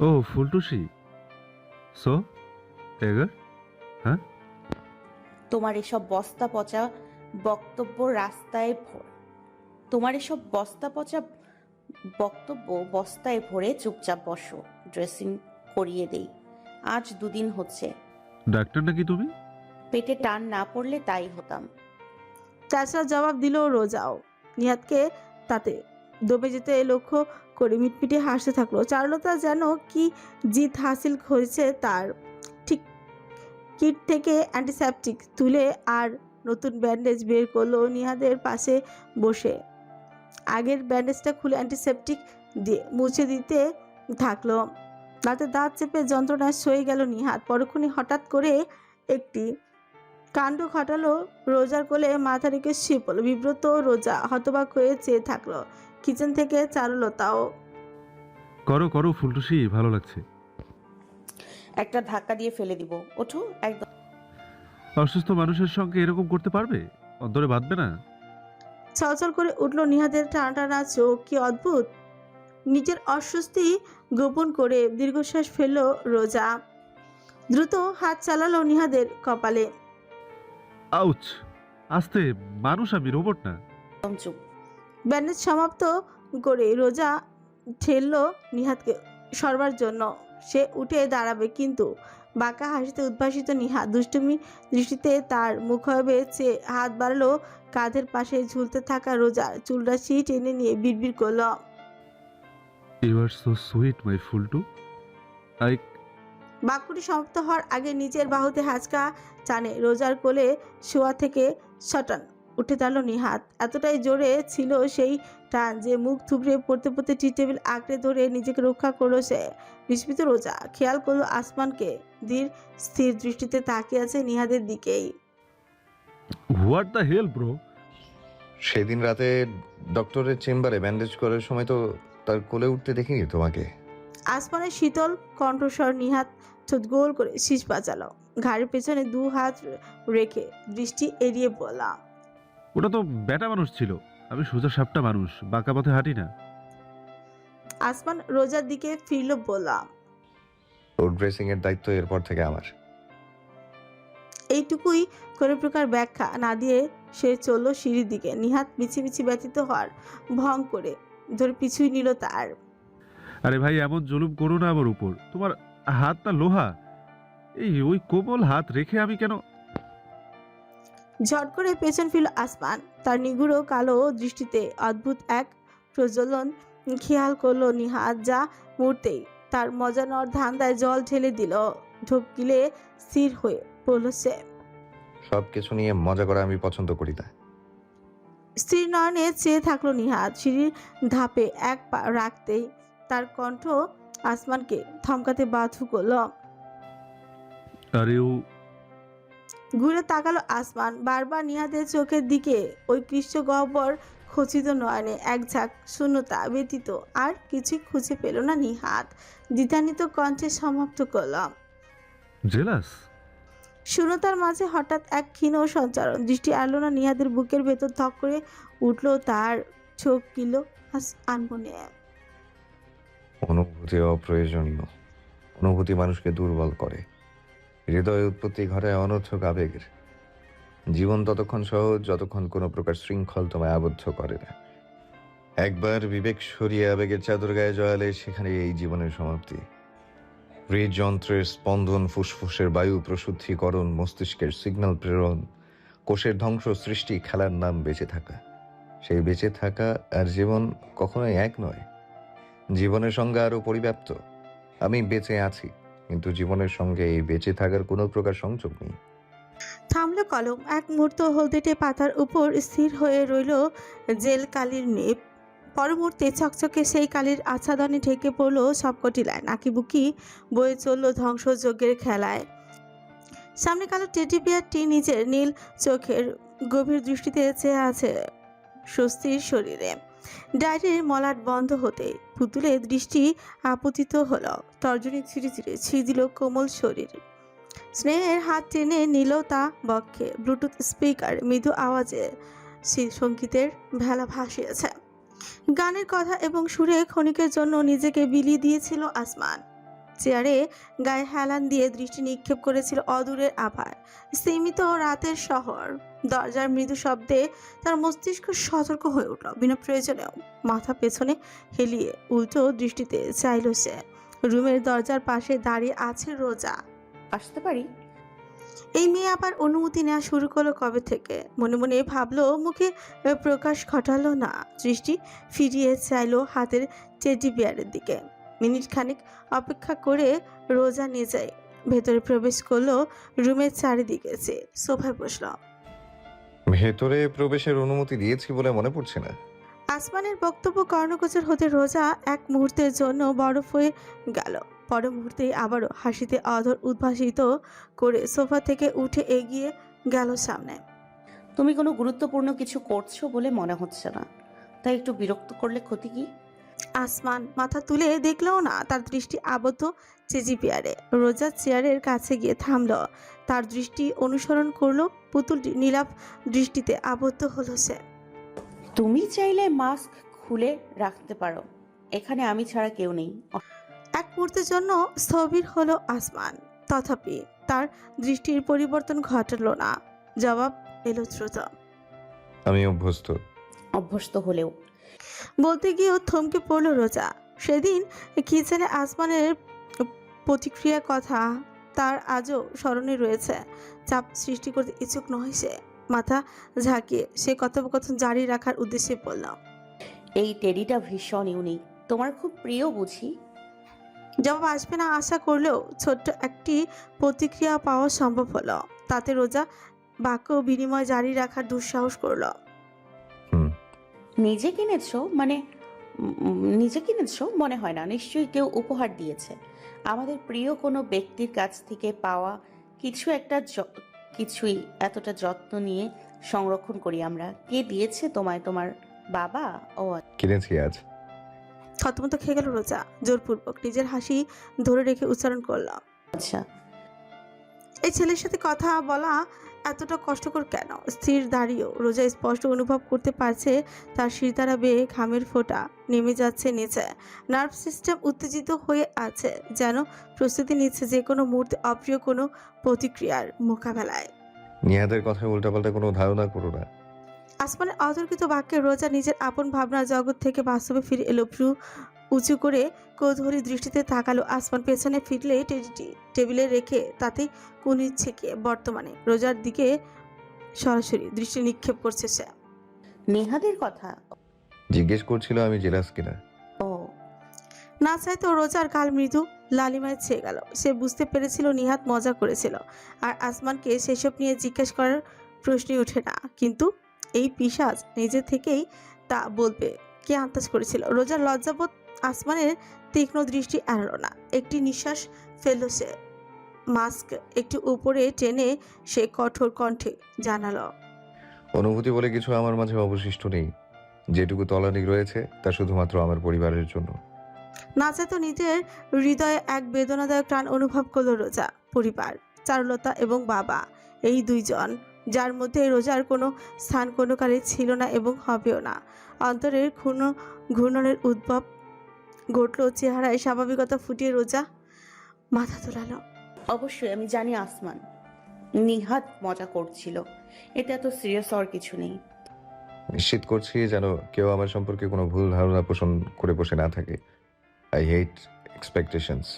ও ফুলটুসি, সো এগার, হ্যাঁ? তোমার এসব বস্তা পচা বক্তব্য রাস্তায় তোমার এসব বস্তা পচা বক্তব্য বস্তায় ভরে চুপচাপ বসো, ড্রেসিং করিয়ে দেই। আজ 2 দিন হচ্ছে। ডাক্তার নাকি তুমি? পেটে টান না পড়লে তাই হতাম। চাচা জবাব দিল রোজাও। নিহাদকে তাতে দমে যেতে লক্ষ্য করে মিটমিটে হাসতে থাকলো। চারুলতা যেন কি জিত হাসিল হয়েছে তার। ঠিক কিট থেকে অ্যান্টিসেপটিক তুলে আর নতুন ব্যান্ডেজ বের করলো নিহাদের পাশে বসে। আগের ব্যান্ডেজটা খুলে অ্যান্টিসেপটিক দিয়ে মুছে দিতে থাকলো। দাঁতে দাঁত চেপে যন্ত্রণায় সয়ে গেল নিহাদ। পরক্ষণে হঠাৎ করে একটি কাণ্ড ঘটালো। রোজার কোলে মাথা রেখে শুয়ে পড়ল। বিব্রত রোজা হতবাক হয়ে চেয়ে থাকলো। কিচেন থেকে চারুলতাও। করো করো ফুলটুসি, ভালো লাগছে। একটা ধাক্কা দিয়ে ফেলে দিব, ওঠো একদম। অসুস্থ মানুষের সঙ্গে এরকম করতে পারবে? অন্তরে বাঁধবে না? ছলছল করে উঠলো নিহাদের টানা টানা চোখ। কি অদ্ভুত! নিজের অস্বস্তি গোপন করে দীর্ঘশ্বাস ফেললো রোজা। দ্রুত হাত চালালো নিহাদের কপালে। আউচ! আস্তে, মানুষ আমি, রোবট না। চুপ। ব্যান্ডেজ সমাপ্ত করে রোজা ঠেললো নিহাদকে সরবার জন্য। সে উঠে দাঁড়াবে, কিন্তু বাঁকা হাসিতে উদ্ভাসিত নিহাদ দুষ্টুমি দৃষ্টিতে তার মুখাবে চেয়ে হাত বাড়ালো কাঁধের পাশে ঝুলতে থাকা রোজার চুলরাশি টেনে নিয়ে বিড়বিড় করল। You are so sweet my ফুলটু। আই বাক্যটি সমাপ্ত হওয়ার আগে নিচের বাহুতে হাঁচকা টানে রোজার কোলে শোয়া থেকে শটান উঠে দাঁড়ালো নিহাদ। এতটাই জোরে ছিল সেই টান যে মুখ থুবড়ে পড়তে পড়তে টি টেবিল আঁকড়ে ধরে নিজেকে রক্ষা করলো সে। বিস্মিত রোজা খেয়াল করলো আসমানকে ধীর স্থির দৃষ্টিতে তাকিয়ে আছে নিহাদের দিকেই। What the hell bro? সেদিন রাতে ডক্টরের চেম্বারে ব্যান্ডেজ করার সময় তো তার কোলে উঠতে দেখিনি তোমাকে। আসমানের শীতল কণ্ঠস্বর। নিহাদ ঠোঁট গোল করে শীষ বাজালো, ঘাড়ের পেছনে 2 হাত রেখে দৃষ্টি এড়িয়ে বলা। ওটা তো ব্যাটা মানুষ ছিল, আমি সোজা সাপটা মানুষ, বাঁকা পথে হাঁটি না। আসমান রোজার দিকে ফিরল, বলা। ওর ড্রেসিং এর দায়িত্ব এরপর থেকে আমার। এইটুকুই কোনো প্রকার ব্যাখ্যা না দিয়ে সে চলল সিঁড়ির দিকে। নিহাত মিছিমিছি ব্যতীত হওয়ার ভং করে ধরে পিছুই নিল তার। আরে ভাই, এমন জুলুম করো না আমার উপর। তোমার হাতটা লোহা, এই ওই কোমল হাত রেখে আমি কেন? ঝট করে পেছন ফিরল আসমান। তার নিগুড়ো কালো দৃষ্টিতে অদ্ভুত এক প্রজ্বলন খেয়াল করলো নিহাত, যা মুহূর্তেই তার মজা নেওয়ার ধান্দায় জল ঢেলে দিল। ঢোক গিলে স্থির হয়ে পড়ল সে। সবকিছু নিয়ে মজা করা আমি পছন্দ করি না। স্ত্রীর নয়নে চেয়ে থাকলো নিহাত। সিঁড়ির ধাপে এক পা রাখতেই তার কণ্ঠ আসমানকে থমকাতে বাধ্য করল। আরে ও ঘুরে তাকালো আসমান, বারবার নিহাদের চোখের দিকে। ওই কৃষ্ণ গহ্বর খচিত নয়নে এক ঝাঁক শূন্যতা ব্যতীত আর কিছুই খুঁজে পেল না নিহাত। দ্বিধান্বিত কণ্ঠে সমাপ্ত করল। জেলাস? শূন্যতার মাঝে হঠাৎ এক ক্ষীণ সঞ্চারণ। দৃষ্টি আনলো না নিহাদের বুকের ভেতর ধক করে উঠল তার। চোখ কিল আনমনে। অনুভূতি অপ্রয়োজনীয়। অনুভূতি মানুষকে দুর্বল করে, হৃদয় উৎপত্তি ঘটায় অনর্থক আবেগের। জীবন ততক্ষণ সহজ যতক্ষণ কোনো প্রকার শৃঙ্খল তোমায় আবদ্ধ করে না। একবার বিবেক সরিয়ে আবেগের চাদর গায়ে জড়ালে সেখানে এই জীবনের সমাপ্তি। হৃদযন্ত্রের স্পন্দন, ফুসফুসের বায়ু প্রশুদ্ধিকরণ, মস্তিষ্কের সিগন্যাল প্রেরণ, কোষের ধ্বংস, সৃষ্টি, খেলার নাম বেঁচে থাকা। সেই বেঁচে থাকা আর জীবন কখনোই এক নয়। জীবনের সঙ্গে আরো পরিব্যাপ্ত। আমি বেঁচে আছি, কিন্তু জীবনের সঙ্গে এই বেঁচে থাকার কোনো প্রকার সংযোগ নেই। থামলো কলম। এক মুহূর্ত হলদেটে পাতার উপর স্থির হয়ে রইল জেল কালির মেপ। পর মুহূর্তে চকচকে সেই কালির আচ্ছাদনে ঢেকে পড়লো সবকটি লাইন। আঁকিবুকি বয়ে চলল ধ্বংসযজ্ঞের খেলায়। সামনে কালো টেডি বিয়ারটি নিজের নীল চোখের গভীর দৃষ্টিতে চেয়ে আছে স্বস্তির শরীরে। ডায়েরির মলাট বন্ধ হতে পুতুলের দৃষ্টি আপতিত হলো। তর্জনী ছিঁড়ে ছিঁড়ে ছিঁড়িল কোমল শরীর। স্নেহের হাত টেনে নিল তা বক্ষে। ব্লুটুথ স্পিকার মৃদু আওয়াজে সঙ্গীতের ভেলা ভাসিয়েছে। গানের কথা এবং সুরে ক্ষণিকের জন্য নিজেকে বিলিয়ে দিয়েছিল আসমান। চেয়ারে গায়ে হেলান দিয়ে দৃষ্টি নিক্ষেপ করেছিল অদূরের আভার। সীমিত রাতের শহর। দরজার মৃদু শব্দে তার মস্তিষ্ক সতর্ক হয়ে উঠল। বিনা প্রয়োজনেও মাথা পেছনে হেলিয়ে উল্টো দৃষ্টিতে চাইল সে। রুমের দরজার পাশে দাঁড়িয়ে আছে রোজা। আসতে পারি? এই মেয়ে আবার অনুমতি নেওয়া শুরু করলো কবে থেকে? মনে মনে ভাবলো, মুখে প্রকাশ ঘটালো না। দৃষ্টি ফিরিয়ে চাইলো হাতের টেডি বিয়ারের দিকে। মিনিট খানিক অপেক্ষা করে রোজা নিজে ভেতরে প্রবেশ করলো। রুমের চারিদিকে চেয়ে সোফায় বসলো। ভেতরে প্রবেশের অনুমতি দিয়েছি বলে মনে পড়ছে না। আসমানের বক্তব্য কর্ণগোচর হতে রোজা এক মুহূর্তের জন্য বরফ হয়ে গেল। পর মুহূর্তেই আবারও হাসিতে অধর উদ্ভাসিত করে সোফা থেকে উঠে এগিয়ে গেল সামনে। তুমি কোনো গুরুত্বপূর্ণ কিছু করছো বলে মনে হচ্ছে না, তাই একটু বিরক্ত করলে ক্ষতি কি? আসমান মাথা তুলে দেখলেও না, তার দৃষ্টি আবদ্ধ চেজি পেয়ারে। রোজা চেয়ারের কাছে গিয়ে থামল। তার দৃষ্টি অনুসরণ করলো। পুতুলটি নীলাভ দৃষ্টিতে আবদ্ধ হলো সে। তুমি চাইলে মাস্ক খুলে রাখতে পারো, এখানে আমি ছাড়া কেউ নেই। এক মুহূর্তের জন্য স্থবির হলো আসমান। তথাপি তার দৃষ্টির পরিবর্তন ঘটলো না। জবাব এলো দ্রুত। আমি অভ্যস্ত। অভ্যস্ত হলেও বলতে গিয়েও থমকে পড়লো রোজা। সেদিন কিচেনে আসমানের প্রতিক্রিয়ার কথা তার আজও স্মরণে রয়েছে। চাপ সৃষ্টি করতে ইচ্ছুক নয় সে। মাথা ঝাঁকিয়ে সে কথোপকথন জারি রাখার উদ্দেশ্যে বলল, এই টেডিটা ভীষণ ইউনিক, তোমার খুব প্রিয় বুঝি? জবাব আসবে না আশা করলেও ছোট্ট একটি প্রতিক্রিয়া পাওয়া সম্ভব হলো। তাতে রোজা বাক্য বিনিময় জারি রাখার দুঃসাহস করলো। নিজে কিনেছো? মানে নিজে কিনেছো মনে হয় না, নিশ্চয়ই কেউ উপহার দিয়েছে। আমাদের প্রিয় কোনো ব্যক্তির কাছ থেকে পাওয়া কিছু একটা কিছুই এতটা যত্ন নিয়ে সংরক্ষণ করি আমরা। কে দিয়েছে তোমায়? তোমার বাবা? ও কিনেছি আজ। থতমত খেয়ে গেল রোজা। জোরপূর্বক নিজের হাসি ধরে রেখে উচ্চারণ করলাম, আচ্ছা। এই ছেলের সাথে কথা বলা এতটা কষ্টকর কেন? স্থির দাঁড়িয়েও রোজা স্পষ্ট অনুভব করতে পারছে তার শিরদাঁড়া বেয়ে ঘামের ফোঁটা নেমে যাচ্ছে নিচে। নার্ভ সিস্টেম উত্তেজিত হয়ে আছে, যেন প্রস্তুতি নিচ্ছে যে কোনো মুহূর্তে অপ্রিয় কোনো প্রতিক্রিয়ার মোকাবেলায়। নিহাদের কথায় উল্টাপাল্টা কোনো ধারণা করো না। আসমানের অতর্কিত বাক্যে রোজা নিজের আপন ভাবনা জগৎ থেকে বাস্তবে ফিরে এলো। ভ্রু উঁচু করে কৌতূহলী দৃষ্টিতে তাকালো। আসমান পেছনে ফিরলে টেডিটি টেবিলে রেখে তাতে কুনিচ্ছে কে? বর্তমানে রোজার দিকে সরাসরি দৃষ্টি নিক্ষেপ করছে সে। নেহাদের কথা? জিজ্ঞেস করছিল আমি জেলাস কিনা। ও না চাইতো রোজার গাল মৃদু লালিমায় ছেয়ে গেল। সে বুঝতে পেরেছিল নিহাত মজা করেছিল, আর আসমানকে সেসব নিয়ে জিজ্ঞেস করার প্রশ্নই ওঠে না। কিন্তু এই পিশাচ নিজে থেকেই তা বলবে কে আন্দাজ করেছিল? রোজার লজ্জাবোধ আসমানের তীক্ষ্ণ দৃষ্টি এড়ালো না। একটি নিঃশ্বাস ফেলল সে। মাস্ক একটু উপরে টেনে সে কঠোর কণ্ঠে জানালো, অনুভূতি বলে কিছু আমার মাঝে অবশিষ্ট নেই। যেটুকু তলানি রয়েছে তা শুধুমাত্র আমার পরিবারের জন্য। না চাইতো নিজের হৃদয়ে এক বেদনাদায়ক টান অনুভব করলো রোজা। পরিবার, চারুলতা এবং বাবা, এই দুইজন যার মধ্যে রোজার কোনো স্থান কোনো কালে ছিল না এবং হবেও না। অন্তরের ঘূর্ণনের উদ্ভব ঘটল। চেহারায় স্বাভাবিকতা ফুটিয়ে রোজা মাথা তোলালো। অবশ্যই আমি জানি আসমান নিহাত মজা করছিল, এটা এত সিরিয়াস হওয়ার কিছু নেই। নিশ্চিত করছি যেন কেউ আমার সম্পর্কে কোনো ভুল ধারণা পোষণ করে বসে না থাকে। I hate expectations.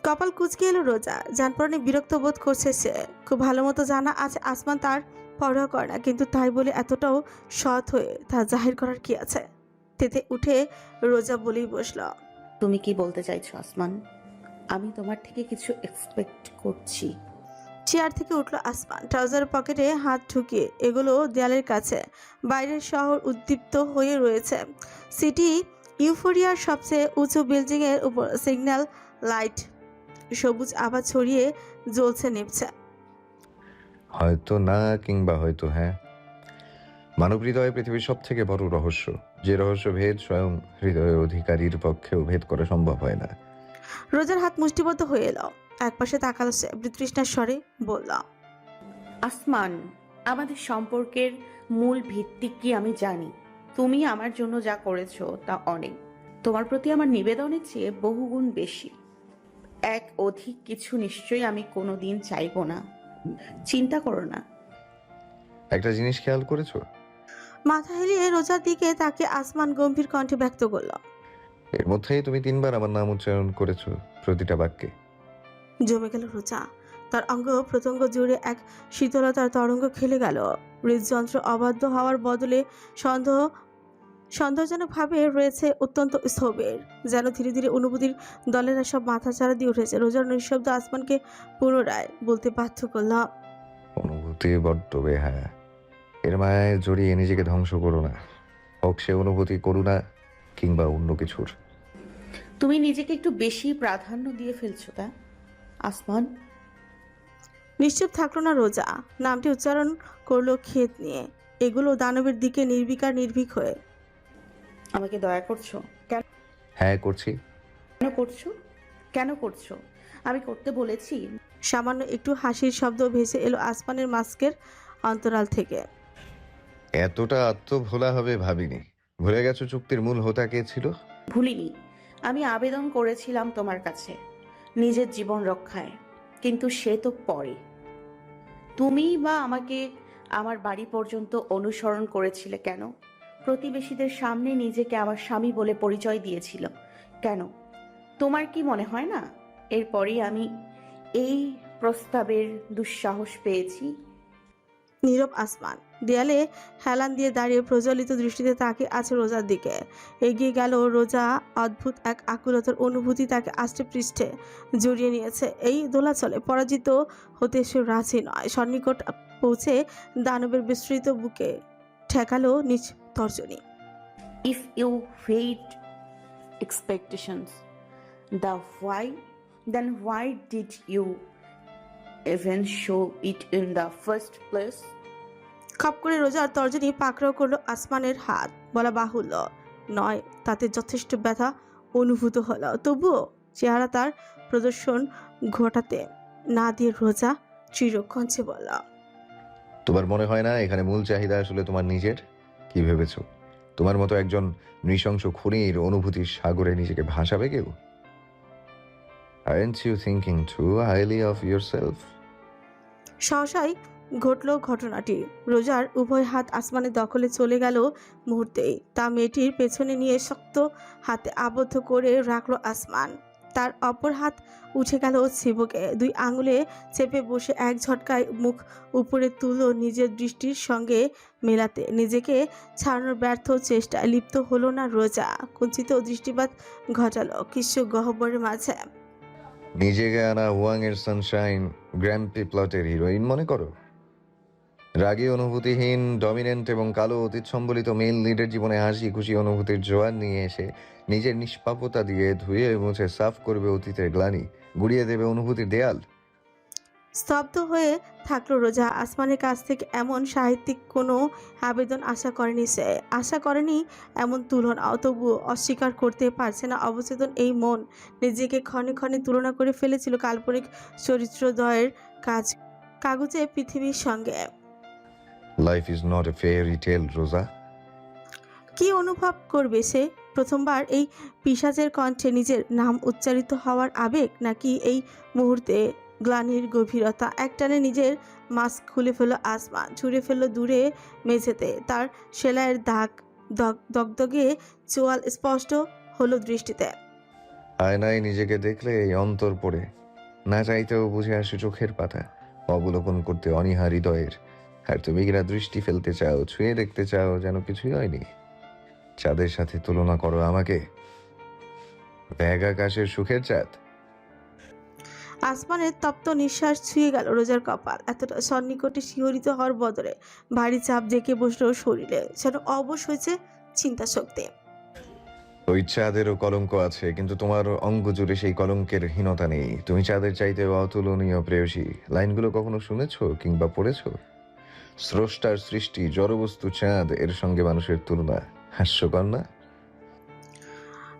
কপাল কুঁচকে এলো রোজা। জানপরনে বিরক্ত বোধ করছে সে। খুব ভালো মতো জানা আছে আসমান তার পরোয়া করে না, কিন্তু তাই বলে এতটাও সৎ হয়ে তা জাহির করার কি আছে? তেতে উঠে রোজা বলেই বসল, তুমি কি বলতে চাইছো আসমান? আমি তোমার থেকে কিছু এক্সপেক্ট করছি। চেয়ার থেকে উঠল আসমান। ট্রাউজার পকেটে হাত ঢুকিয়ে এগুলো দেয়ালের কাছে। বাইরের শহর উদ্দীপ্ত হয়ে রয়েছে। সিটি ইউফোরিয়ার সবচেয়ে উঁচু বিল্ডিংয়ের উপর সিগন্যাল লাইট সবুজ আভা ছড়িয়ে জ্বলছে নিভছে। হয়তো না, কিংবা হয়তো হ্যাঁ। মানব হৃদয়ে পৃথিবীর সব থেকে বড় রহস্য, যে রহস্য ভেদ স্বয়ং হৃদয়ের অধিকারীর পক্ষেও ভেদ করা সম্ভব হয় না। রোজার হাত মুষ্টিবদ্ধ হয়ে এলো। একপাশে তাকালো সে, বিতৃষ্ণার স্বরে বলল, আসমান, আমাদের সম্পর্কের মূল ভিত্তি কি আমি জানি। তুমি আমার জন্য যা করেছো তা অনেক। তোমার প্রতি আমার নিবেদনের চেয়ে বহুগুণ বেশি। এক অধিক কিছু নিশ্চয়ই আমি কোনোদিন চাইবো না। চিন্তা করো না। একটা জিনিস খেয়াল করেছো? মাথা হেলিয়ে রোজার দিকে তাকে আসমান গম্ভীর কণ্ঠে ব্যক্ত করল। এর মধ্যেই তুমি 3বার আমার নাম উচ্চারণ করেছো, প্রতিটা বাক্যে। জমে গেল রোজা। তার অঙ্গ প্রত্যঙ্গ জুড়ে এক শীতলতার তরঙ্গ খেলে গেল। হৃদযন্ত্র অবাধ্য হওয়ার বদলে সন্দেহজনকভাবে রয়েছে অত্যন্ত স্থবির, যেন ধীরে ধীরে অনুভূতির দলেরা সব মাথা চাড়া দিয়ে উঠেছে। রোজার নিঃশব্দ আসমানকে পুনরায় বলতে বাধ্য করল, অনুভূতি বড্ড বেহায়া। এর মায়ায় জড়িয়ে নিজেকে ধ্বংস করো না, হোক সে অনুভূতি করুণা কিংবা অন্য কিছুর। তুমি নিজেকে একটু বেশি প্রাধান্য দিয়ে ফেলছো তা আসমান। নিশ্চুপ থাকলো না রোজা। নামটি উচ্চারণ করলো ক্ষেত নিয়ে। এগুলো দানবের দিকে নির্বিকার নির্ভীক হয়ে। আমাকে দয়া করছো? কেন হ্যাঁ, করছি। করছো? কেন করছো? আমি করতে বলেছি? সামান্য একটু হাসির শব্দ ভেসে এলো আসমানের মাস্কের অন্তরাল থেকে। এতটা আত্মভোলা হবে ভাবিনি। ভুলে গেছো চুক্তির মূল হোতা কে ছিল? ভুলিনি। আমি আবেদন করেছিলাম তোমার কাছে নিজের জীবন রক্ষায়, কিন্তু সে তো পরে। তুমি বা আমাকে আমার বাড়ি পর্যন্ত অনুসরণ করেছিলে কেন? প্রতিবেশীদের সামনে নিজেকে আমার স্বামী বলে পরিচয় দিয়েছিল কেন? তোমার কি মনে হয় না এরপরই আমি এই প্রস্তাবের দুঃসাহস পেয়েছি? নীরব আসমান দেয়ালে হেলান দিয়ে দাঁড়িয়ে প্রজ্বলিত দৃষ্টিতে তাকে আছে রোজার দিকে। এগিয়ে গেল রোজা। অদ্ভুত এক আকুলতার অনুভূতি তাকে আষ্টে পৃষ্ঠে জড়িয়ে নিয়েছে। এই দোলাচলে পরাজিত হতে সে রাজি নয়। সন্নিকট পৌঁছে দানবের বিস্তৃত বুকে ঠেকালো নিজ তর্জনী। If you hate expectations, then why did you even show it in the first place? খপ করে রোজার তর্জনী পাকড়াও করলো আসমানের হাত। বলা বাহুল্য নয়, তাতে যথেষ্ট ব্যথা অনুভূত হলো। তবুও চেহারা তার প্রদর্শন ঘটাতে না দিয়ে রোজা চিরকঞ্চে বলল, তোমার মনে হয় না এখানে মূল চাহিদা আসলে তোমার নিজের? কি ভেবেছো তোমার মতো একজন নৃশংস খুনির অনুভূতির সাগরে নিজেকে ভাসাবে কেউ? Aren't you thinking too highly of yourself? সহসাই ঘটল ঘটনাটি। রোজার উভয় হাত আসমানের দখলে চলে গেল মুহূর্তেই। তা মেয়েটির পেছনে নিয়ে শক্ত হাতে আবদ্ধ করে রাখলো আসমান। তার অপর হাত উঠে গেল চিবুকে। 2 আঙুলে চেপে বসে এক ঝটকায় মুখ উপরে তুলো নিজের দৃষ্টির সঙ্গে মেলাতে। নিজেকে ছাড়ানোর ব্যর্থ চেষ্টায় লিপ্ত হলো না রোজা। কুঞ্চিত দৃষ্টিপাত ঘটালো কিছু গহ্বরের মাঝে। নিজেকে আনা হুয়াং এর সানশাইন গ্র্যাম্পি প্লটের হিরোইন মনে করো? রাগী, অনুভূতিহীন, ডমিনেন্ট এবং কালো অতীত সম্বলিত মেল লিডের জীবনে হাসি খুশি অনুভূতির জোয়ার নিয়ে এসে নিজের নিষ্পাপতা দিয়ে ধুয়ে মুছে সাফ করবে অতীতের গ্লানি, গুড়িয়ে দেবে অনুভূতির দেয়াল। স্তব্ধ হয়ে থাকলো রোজা। আসমানের কাছ থেকে এমন সাহিত্যিক কোনো আবেদন আশা করেনি সে। আশা করেনি এমন তুলনাও। তবুও অস্বীকার করতে পারছে না অবচেতন এই মন নিজেকে ক্ষণে ক্ষণে তুলনা করে ফেলেছিল কাল্পনিক চরিত্রদ্বয়ের কাগজে পৃথিবীর সঙ্গে। Life is not a fairy tale, রোজা। কি অনুভব করবে সে? প্রথমবার এই পিশাচের কণ্ঠে নিজের নাম উচ্চারিত হওয়ার আবেগ, নাকি এই মুহূর্তে গ্লানির গভীরতা? একটানে নিজের মাস্ক খুলে ফেলল আসমান, ছুঁড়ে ফেলল দূরে মেঝেতে। তার সেলাইয়ের দাগ দগদগে চোয়াল স্পষ্ট হলো দৃষ্টিতে। আয়নায় নিজেকে দেখলে এই অন্তর পড়ে, না চাইতেও বুঝে আসে চোখের পাতা, অবলোকন করতে অনীহা হৃদয়ের। আর তুমি কিনা দৃষ্টি ফেলতে চাও, ছুঁয়ে দেখতে চাও যেন কিছুই হয়নি। চাঁদের সাথে তুলনা করো আমাকে, ব্যাগ আকাশের সুখের চাঁদ। আসমানের তপ্ত নিঃশ্বাস ছুঁয়ে গেল রোজার কপাল। এতটা সন্নিকটে শিহরিত হওয়ার বদলে ভারী চাপ ডেকে বসলো শরীরে, যেন অবশ হয়েছে চিন্তা শক্তি। ওই চাঁদেরও কলঙ্ক আছে, কিন্তু তোমার অঙ্গ জুড়ে সেই কলঙ্কের হীনতা নেই। তুমি চাঁদের চাইতে অতুলনীয় প্রেয়সী। লাইনগুলো কখনো শুনেছো কিংবা পড়েছো? স্রষ্টার সৃষ্টি জড়বস্তু চাঁদ, এর সঙ্গে মানুষের তুলনা হাস্যকর না?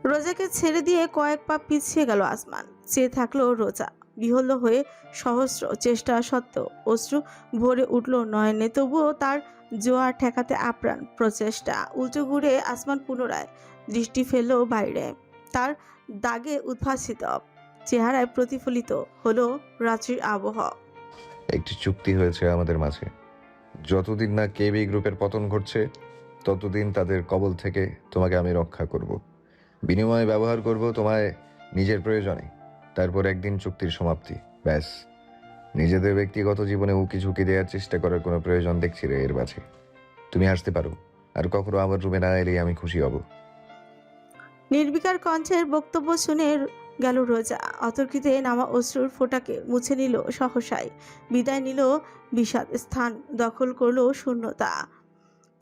রোজাকে ছেড়ে দিয়ে কয়েক পা পিছিয়ে গেল আসমান। চেয়ে থাকলো রোজা বিহ্বল হয়ে। সহস্র চেষ্টা সত্ত্বেও অশ্রু ভরে উঠল নয়নে, তবুও তার জোয়ার ঠেকাতে আপ্রাণ প্রচেষ্টা। উল্টো ঘুরে আসমান পুনরায় দৃষ্টি ফেলল বাইরে। তার দাগে উদ্ভাসিত চেহারায় প্রতিফলিত হলো রাত্রির আবহ। একটি চুক্তি হয়েছে আমাদের মাঝে। যতদিন না কেবি গ্রুপের পতন ঘটছে, ততদিন তাদের কবল থেকে তোমাকে আমি রক্ষা করব। বিনিময়ে ব্যবহার করব তোমায় নিজের প্রয়োজনে। তারপর একদিন চুক্তির সমাপ্তি, ব্যাস। নিজেদের ব্যক্তিগত জীবনে উকি ঝুঁকি দেওয়ার চেষ্টা করার কোনো প্রয়োজন দেখছি রে এর মাঝে। তুমি আসতে পারো, আর কখনো আমার রুমে না এলেই আমি খুশি হব। নির্বিকার কণ্ঠের বক্তব্য শুনে গেল রোজা। অতর্কিতে নামা অশ্রুর ফোঁটাকে মুছে নিল সহসায়। বিদায় নিল বিষাদ, স্থান দখল করলো শূন্যতা।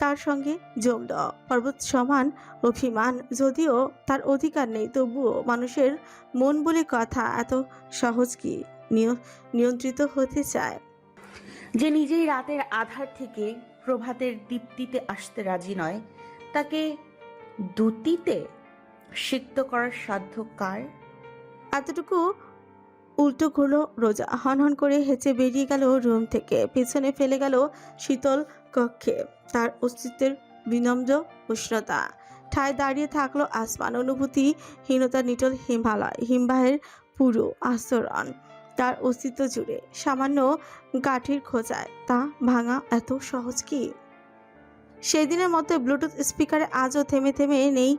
তার সঙ্গে জমল পর্বত সমান অভিমান। যদিও তার অধিকার নেই, তবুও মানুষের মন বলে কথা এত সহজ কি নিয়ন্ত্রিত হতে চায়? যে নিজেই রাতের আধার থেকে প্রভাতের দীপ্তিতে আসতে রাজি নয়, তাকে দ্যুতিতে সিক্ত করার সাধ্য কার? এতটুকু উল্টো ঘুরল রোজা। হনহন করে হেঁচে বেরিয়ে গেল রুম থেকে। পেছনে ফেলে গেল শীতল কক্ষে তার অস্তিত্বের বিনম্র উষ্ণতা। ঠায় দাঁড়িয়ে থাকলো আসমান। অনুভূতিহীনতার নিটল হিমালয়, হিমবাহের পুরো আস্তরণ তার অস্তিত্ব জুড়ে। সামান্য কাঠির খোঁজায় তা ভাঙা এত সহজ কি? সেই দিনের মতো ব্লুটুথ স্পিকারে আজও থেমে থেমে নেই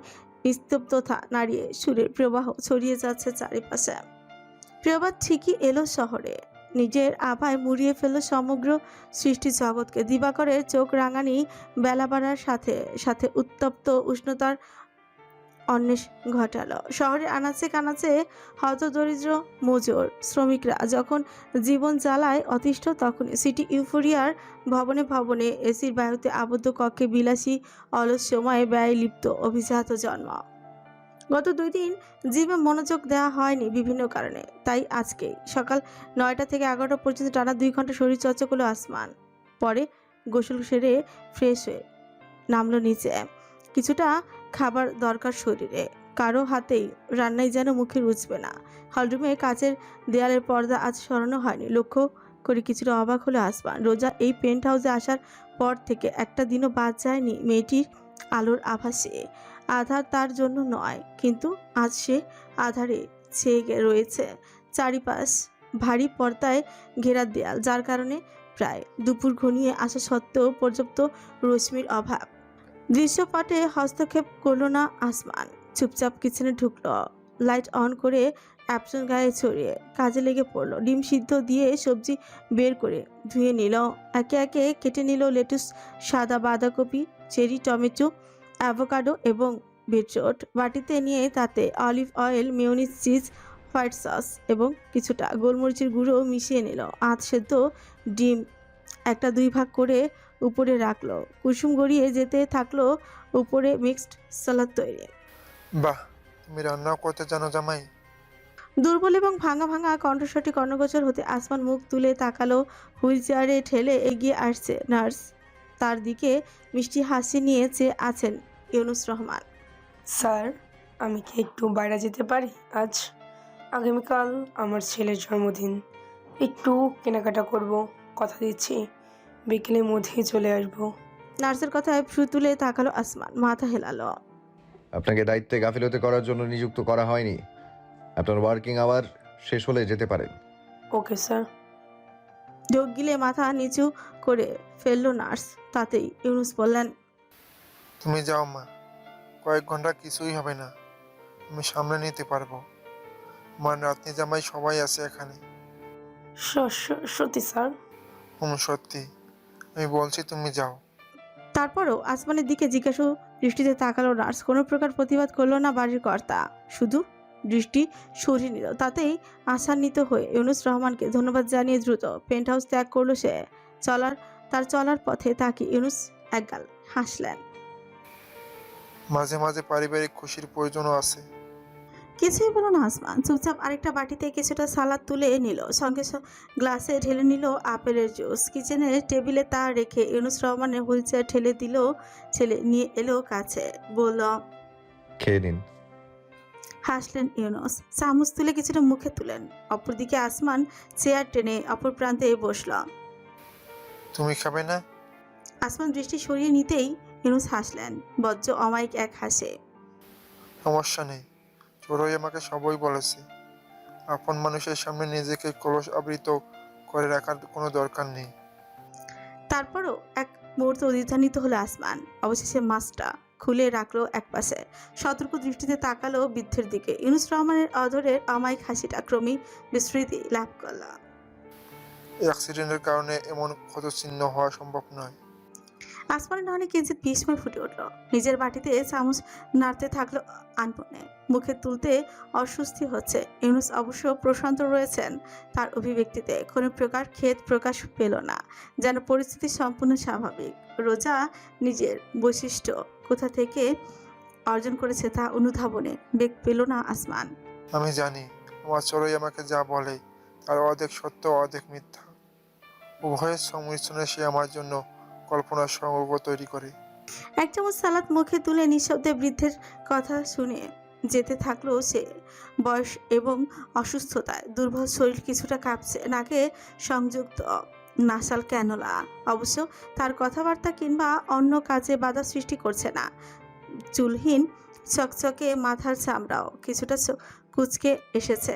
নিস্তব্ধতা, নাড়িয়ে সুরের প্রবাহ ছড়িয়ে যাচ্ছে চারিপাশে। প্রিয়বাদ ঠিকই এলো শহরে, নিজের আভায় মুড়িয়ে ফেলল সমগ্র সৃষ্টি জগৎকে। দিবাকরের চোখ রাঙানি বেলা বাড়ার সাথে সাথে উত্তপ্ত উষ্ণতার অন্বেষ ঘটালো। শহরের আনাচে কানাচে হতদরিদ্র মজুর শ্রমিকরা যখন জীবন জ্বালায় অতিষ্ঠ, তখন সিটি ইউফোরিয়ার ভবনে ভবনে এসির বায়ুতে আবদ্ধ কক্ষে বিলাসী অলস সময়ে ব্যয় লিপ্ত অভিজাত জন্ম। গত 2 দিন জিমে মনোযোগ দেওয়া হয়নি বিভিন্ন কারণে, তাই আজকেই সকাল 9টা থেকে 11টা পর্যন্ত টানা 2 ঘন্টা শরীর চর্চা করলো আসমান। পরে গোসল সেরে ফ্রেশ হয়ে নামলো নিচে। কিছুটা খাবার দরকার শরীরে, কারো হাতেই রান্নায় যেন মুখে রুচবে না। হলরুমে কাচের দেয়ালের পর্দা আজ সরানো হয়নি। লক্ষ্য করে কিছুটা অবাক হলো আসমান। রোজা এই পেন্ট হাউসে আসার পর থেকে একটা দিনও বাদ যায়নি মেয়েটির আলোর আভাসে। আধার তার জন্য নয়, কিন্তু আজ সে আধারে ছেয়ে রয়েছে। চারিপাশ ভারী পর্দায় ঘেরা দেয়াল, যার কারণে প্রায় দুপুর ঘনিয়ে আসা সত্ত্বেও পর্যাপ্ত রশ্মির অভাব। দৃশ্যপটে হস্তক্ষেপ করল না আসমান। চুপচাপ কিচেনে ঢুকলো, লাইট অন করে অ্যাপসন গায়ে ছড়িয়ে কাজে লেগে পড়লো। ডিম সিদ্ধ দিয়ে সবজি বের করে ধুয়ে নিল। একে একে কেটে নিল লেটুস, সাদা বাঁধাকপি, চেরি টমেটো, অ্যাভোকাডো এবং বিটরুট। বাটিতে নিয়ে তাতে olive oil, mayonnaise, cheese, white sauce এবং কিছুটা গোলমরিচের গুঁড়ো মিশিয়ে নিল। আধ সেদ্ধ ডিম একটা 2 ভাগ করে উপরে রাখলো। কুসুম গড়িয়ে যেতে থাকলো উপরে মিক্সড সালাদ তৈরি। বাহ, তুমি রান্নাও করতে জানো জামাই? দুর্বল এবং ভাঙা ভাঙা কণ্ঠস্বরটি কর্ণগোচর হতে আসমান মুখ তুলে তাকালো। হুইল চেয়ারে ঠেলে এগিয়ে আসছে নার্স। তার দিকে মিষ্টি হাসি নিয়ে চেয়ে আছেন ইউনুস রহমান। স্যার, আমি কি একটু বাইরে যেতে পারি? আগামীকাল আমার ছেলের জন্মদিন, একটু কেনাকাটা করব, কথা দিচ্ছি বিকেলের মধ্যেই চলে আসবো। নার্সের কথায় ভ্রু তুলে তাকালো আসমান, মাথা হেলালো। আপনাকে দায়িত্বে গাফিলতি করার জন্য নিযুক্ত করা হয়নি। আপনার ওয়ার্কিং আওয়ার শেষ হলে যেতে পারেন। Okay sir. ঢোক গিলে মাথা নিচু করে ফেললো নার্স। তাতেই ইউনুস বললেন, তুমি যাও মা, কয়েক ঘন্টা কিছুই হবে না, আমি সামলে নিতে পারবো। আমার নাতনি জামাই সবাই আছে এখানে। সত্যি স্যার? সত্যি, আমি বলছি তুমি যাও। তারপরও আসমানের দিকে জিজ্ঞাসু দৃষ্টিতে তাকালো নার্স। কোনো প্রকার প্রতিবাদ করলো না বাড়ির কর্তা, শুধু দৃষ্টি সরিয়ে নিল। তাতেই আশান্বিত হয়ে ইউনুস রহমানকে ধন্যবাদ জানিয়ে দ্রুত পেন্ট হাউস ত্যাগ করলো সে। তার চলার পথে তাকে ইউনুস একগাল হাসলেন। মাঝে মাঝে পারিবারিক খুশির প্রয়োজনও আছে। কিছুই বলো না আসমান, চুপচাপ আরেকটা বাটিতে কিছুটা সালাদ তুলে নিল, সঙ্গে গ্লাসে ঢেলে নিল আপেলের জুস। কিচেনের টেবিলে তা রেখে ইউনুস রহমানের হুইল চেয়ার ঠেলে দিল। ছেলে নিয়ে এলো কাছে, বলল। খেয়ে নিন। হাসলেন ইউনুস, চামচ তুলে কিছুটা মুখে তুলেন। অপরদিকে আসমান চেয়ার টেনে অপর প্রান্তে বসল। তুমি খাবে না? আসমান দৃষ্টি সরিয়ে নিতেই ইউনুস হাসলেন, বজ্র অমায়িক এক হাসে। সমস্যা নেই, চোরই আমাকে সবই বলেছে। আপন মানুষের সামনে নিজেকে কলস আবৃত করে রাখার কোনো দরকার নেই। তারপরও এক মুহূর্ত দ্বিধান্বিত হলো আসমান। অবশেষে মাছটা খুলে রাখলো একপাশে, সতর্ক দৃষ্টিতে তাকালো বৃদ্ধের দিকে। ইউনুস রহমানের অধরের অমায়িক হাসিটা ক্রমেই বিস্মৃতি লাভ করল। এই অ্যাক্সিডেন্টের কারণে এমন ক্ষতচিহ্ন হওয়া সম্ভব নয়। আসমানের অনেক কিঞ্চিত বিস্ময় ফুটে উঠল। নিজের বাটিতে চামচ নাড়তে থাকলো আনমনে। মুখে তুলতে অস্বস্তি হচ্ছে। ইউনুস অবশ্য প্রশান্ত রয়েছেন, তার অভিব্যক্তিতে কোনো প্রকার খেদ প্রকাশ পেল না, যেন পরিস্থিতি সম্পূর্ণ স্বাভাবিক। রোজা নিজের বৈশিষ্ট্য কোথা থেকে অর্জন করেছে তা অনুধাবনে বেগ পেল না আসমান। আমি জানি আমার চোরই আমাকে যা বলে তার অর্ধেক সত্য অর্ধেক মিথ্যা। উভয়ের সংমিশ্রণে সে আমার জন্য কল্পনার স্বর্গ তৈরি করে। এক চামচ সালাদ মুখে তুলে নিঃশব্দে বৃদ্ধের কথা শুনে যেতে থাকলো সে। বয়স এবং অসুস্থতায় দুর্বল শরীর কিছুটা কাঁপছে, নাকে সংযুক্ত নাসাল ক্যানোলা অবশ্য তার কথাবার্তা কিংবা অন্য কাজে বাধা সৃষ্টি করছে না। চুলহীন চকচকে মাথার চামড়াও কিছুটা কুঁচকে এসেছে,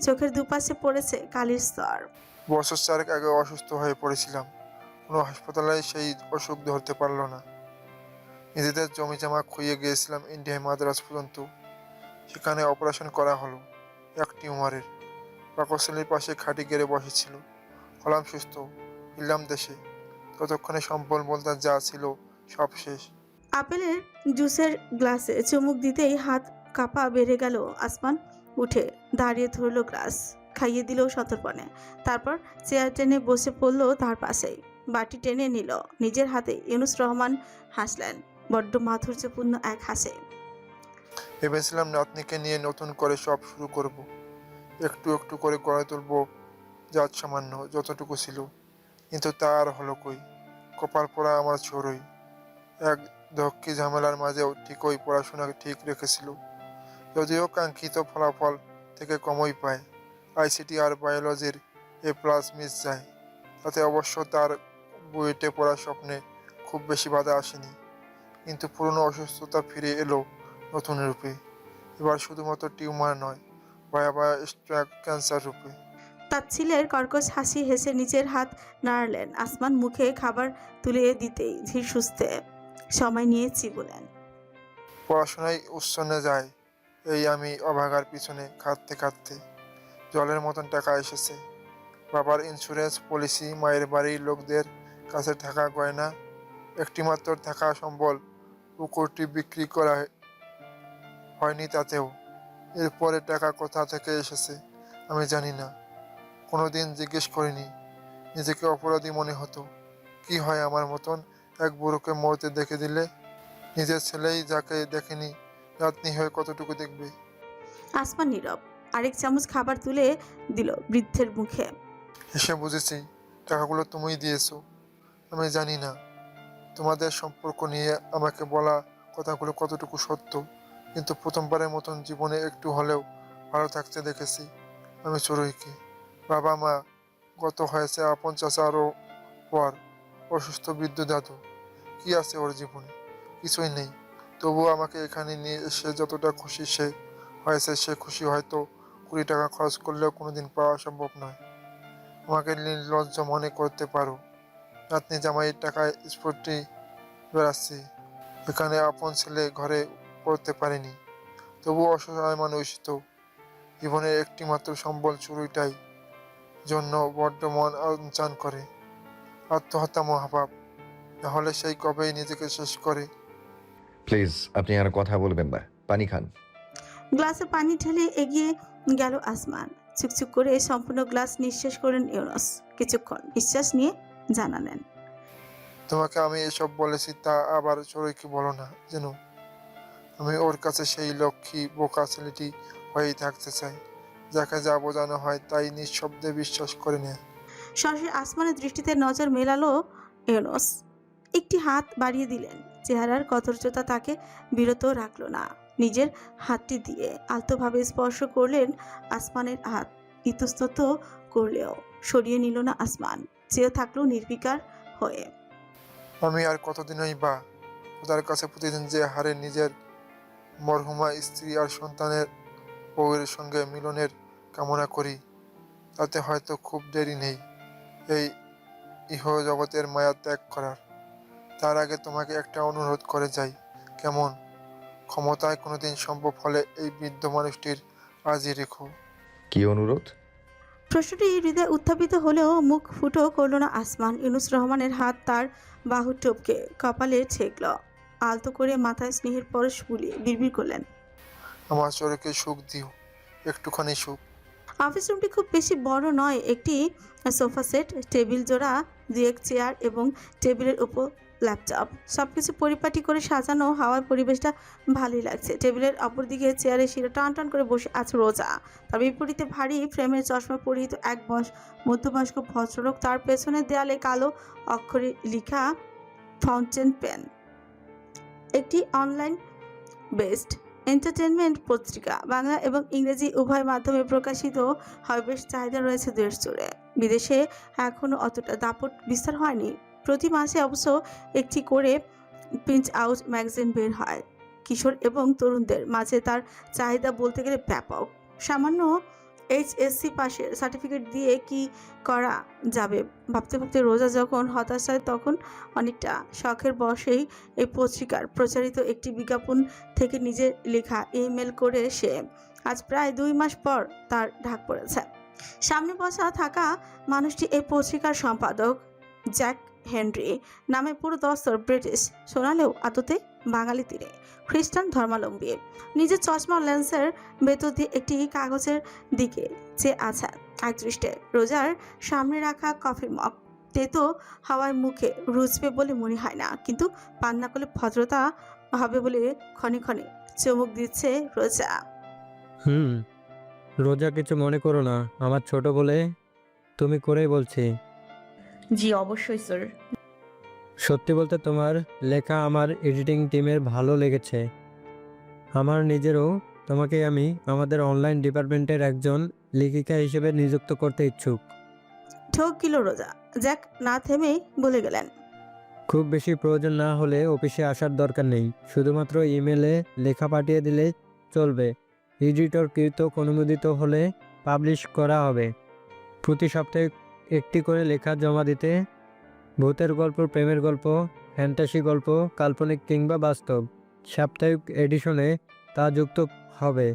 চোখের দুপাশে পড়েছে কালির স্তর। বছর চারেক আগে অসুস্থ হয়ে পড়েছিলাম, কোনো হাসপাতালে সেই অসুখ ধরতে পারলো না। নিজেদের জমি জমা খুইয়ে গিয়েছিলাম ইন্ডিয়ায় মাদ্রাজ পর্যন্ত। সেখানে অপারেশন করা হলো এক টিউমারের। পাকস্থলীর পাশে খাটি গেড়ে বসেছিল। হলাম সুস্থ, ফিরলাম দেশে। ততক্ষণে সম্বল বলতে যা ছিল সব শেষ। আপেলের জুসের গ্লাসে চুমুক দিতেই হাত কাঁপা বেড়ে গেল। আসমান উঠে দাঁড়িয়ে ধরলো গ্লাস, খাইয়ে দিল সন্তর্পণে। তারপর চেয়ার টেনে বসে পড়লো তার পাশেই, বাটি টেনে নিল নিজের হাতে। ইউনুস রহমান হাসলেন, বড্ড মাধুর্যপূর্ণ এক হাসে। ভেবেছিলাম নাতনিকে নিয়ে নতুন করে সব শুরু করব, একটু একটু করে গড়ে তুলবো জাত সামান্য যতটুকু ছিল। কিন্তু তা আর হলো কই। কপাল পোড়া আমার চোরই এক ধক্কি ঝামেলার মাঝেও ঠিকই পড়াশোনা ঠিক রেখেছিল, যদিও কাঙ্ক্ষিত ফলাফল থেকে কমই পায়। আইসিটি আর বায়োলজির A+ মিস যায়। তাতে অবশ্য তার বুয়েটে পড়ার স্বপ্নে খুব বেশি বাধা আসেনি। কিন্তু পুরনো অসুস্থতা ফিরে এলো নতুন রূপে। এবার শুধুমাত্র টিউমার নয়, ভয়াবহ স্ট্রোক ক্যান্সার রূপে। তাচ্ছিলের কর্কশ হাসি হেসে নিজের হাত নাড়লেন। আসমান মুখে খাবার তুলে দিতেই ধীর সুস্থে সময় নিয়ে চিবুলেন। পড়াশোনায় উচ্ছন্নে যায় এই আমি অভাগার পিছনে খাটতে খাটতে জলের মতন টাকা এসেছে। বাবার ইন্স্যুরেন্স পলিসি, মায়ের বাড়ির লোকদের কাছে থাকা গয়না, একটিমাত্র থাকা সম্বল পুকুরটি বিক্রি করা হয়নি তাতেও। এরপরে টাকা কোথা থেকে এসেছে আমি জানি না, কোনোদিন জিজ্ঞেস করিনি। নিজেকে অপরাধী মনে হতো। কি হয় আমার মতন এক বুড়োকে মরতে দেখে দিলে? নিজের ছেলেই যাকে দেখেনি, নাতনি হয়ে কতটুকু দেখবে। আসমান নীরব, আরেক চামচ খাবার তুলে দিল বৃদ্ধের মুখে। এসে বুঝেছি টাকাগুলো তুমিই দিয়েছো। আমি জানি না তোমাদের সম্পর্ক নিয়ে আমাকে বলা কথাগুলো কতটুকু সত্য, কিন্তু প্রথমবারের মতন জীবনে একটু হলেও ভালো থাকতে দেখেছি আমি চড়ুইকে। বাবা মা গত হয়েছে, আপন চাচা আরও পর অসুস্থ বৃদ্ধ দাদু। কি আছে ওর জীবনে? কিছুই নেই। তবুও আমাকে এখানে নিয়ে এসে যতটা খুশি সে হয়েছে, সে খুশি হয়তো 20 টাকা খরচ করলেও কোনোদিন পাওয়া সম্ভব নয়। আমাকে নির্লজ্জ মনে করতে পারো, নাতনি জামাইয়ের টাকায় স্পোর্টি বেড়াচ্ছি। এখানে আপন ছেলে ঘরে পড়তে পারেনি, তবু অসহায় মানুষ তো। জীবনের একটি মাত্র সম্বল চুরিটাই জন্য বড্ড মন চান করে। আত্মহত্যা মহাপাপ, নাহলে সেই কবেই নিজেকে শেষ করে। প্লিজ আপনি আর কথা বলবেন না, পানি খান। গ্লাসে পানি ঢেলে এগিয়ে গেল আসমান। চুকচুক করে সম্পূর্ণ গ্লাস নিঃশেষ করেন ইউনুস। কিছুক্ষণ নিঃশ্বাস নিয়ে জানালেন, তোমাকে আমি এসব বলেছি তা আবার চড়ুইকে বলো না যেন। আমি ওর কাছে সেই লক্ষ্মী বোকা ছেলেটি হয়েই থাকতে চাই, যাকে যা বোঝানো হয় তাই নিঃশব্দে বিশ্বাস করে নেয়। সরাসরি আসমানের দৃষ্টিতে নজর মেলালো ইউনুস। একটি হাত বাড়িয়ে দিলেন। চেহারার কদর্যতা তাকে বিরত রাখলো না। নিজের হাতটি দিয়ে আলতোভাবে স্পর্শ করলেন আসমানের হাত। ইতস্তত করলেও সরিয়ে নিল না আসমান, চেয়ে থাকলো নির্বিকার হয়ে। আমি আর কতদিনই বা খোদার কাছে প্রতিদিন যে হারে নিজের মরহুমা স্ত্রী আর সন্তানের বউয়ের সঙ্গে মিলনের কামনা করি, তাতে হয়তো খুব দেরি নেই এই ইহ জগতের মায়া ত্যাগ করার। তার আগে তোমাকে একটা অনুরোধ করে যাই, কেমন? ক্ষমতায় কোনোদিন সম্ভব হলে এই বৃদ্ধ মানুষটির আজই রেখো। কি অনুরোধ? প্রশ্নটি হৃদয় উত্থাপিত হলেও মুখ ফুটো করল না আসমান। ইউনুস রহমানের হাত তার বাহু টপকে কপালে ঠেকল। আলতো করে মাথায় স্নেহের পরশ বুলিয়ে বিড়বিড় করলেন, আমার চোরকে সুখ দিও, একটুখানি সুখ। অফিস রুমটি খুব বেশি বড় নয়। একটি সোফা সেট, টেবিল জোড়া, দুয়েক চেয়ার এবং টেবিলের উপর ল্যাপটপ, সবকিছু পরিপাটি করে সাজানো হওয়ার পরিবেশটা ভালোই লাগছে। টেবিলের অপরদিকে চেয়ারে শিরা টান টান করে বসে আছে রোজা। তার বিপরীতে ভারী ফ্রেমের চশমা পরিহিত এক মধ্যবয়স্ক ভদ্রলোক। তার পেছনের দেয়ালে কালো অক্ষরে লেখা ফাউন্টেন পেন। একটি অনলাইন বেস্ট এন্টারটেনমেন্ট পত্রিকা, বাংলা এবং ইংরেজি উভয় মাধ্যমে প্রকাশিত হয়। বেশ চাহিদা রয়েছে দেশ জুড়ে। বিদেশে এখনও অতটা দাপট বিস্তার হয়নি। প্রতি মাসে অবশ্য একটি করে প্রিন্ট আউট ম্যাগাজিন বের হয়। কিশোর এবং তরুণদের মাঝে তার চাহিদা বলতে গেলে ব্যাপক। সামান্য HSC পাশের সার্টিফিকেট দিয়ে কি করা যাবে ভাবতে ভাবতে রোজা যখন হতাশ হয়, তখন অনেকটা শখের বশেই এই পত্রিকার প্রচারিত একটি বিজ্ঞাপন থেকে নিজের লেখা ইমেল করে সে আজ প্রায় 2 মাস পর তার ঢাক পড়েছে। সামনে বসা থাকা মানুষটি এই পত্রিকার সম্পাদক জ্যাক হেনরি। নামে পুরো দস্তর ব্রিটিশ শোনালেও আদতে বাঙালি তীরে খ্রিস্টান ধর্মাবলম্বী। নিজের চশমা লেন্সের ভেতর দিয়ে একটি কাগজের দিকে চেয়ে আছে একদৃষ্টে। রোজার সামনে রাখা কফির মগ তেতো হাওয়ায় মুখে রুচবে বলে মনে হয় না, কিন্তু পান না করলে ভদ্রতা হবে বলে ক্ষণে ক্ষণে চমক দিচ্ছে রোজা। রোজা কিছু মনে করো না, আমার ছোট বলে তুমি করেই বলছি। জি অবশ্যই স্যার। সত্যি বলতে তোমার লেখা আমার এডিটিং টিমের ভালো লেগেছে। আমার নিজেরও তোমাকে আমি আমাদের অনলাইন ডিপার্টমেন্টের একজন লেখিকা হিসেবে নিযুক্ত করতে ইচ্ছুক। ঠোক গিল রোজা। জ্যাক না থেমেই বলে গেলেন, খুব বেশি প্রয়োজন না হলে অফিসে আসার দরকার নেই, শুধুমাত্র ইমেলে লেখা পাঠিয়ে দিলে চলবে। এডিটর কৃত অনুমোদিত হলে পাবলিশ করা হবে। প্রতি সপ্তাহে একটি করে লেখা জমা দিতে। ভূতের গল্প, প্রেমের গল্প, ফ্যান্টাসি গল্প, কাল্পনিক কিংবা বাস্তব। সাপ্তাহিক এডিশনে তা যুক্ত হবে।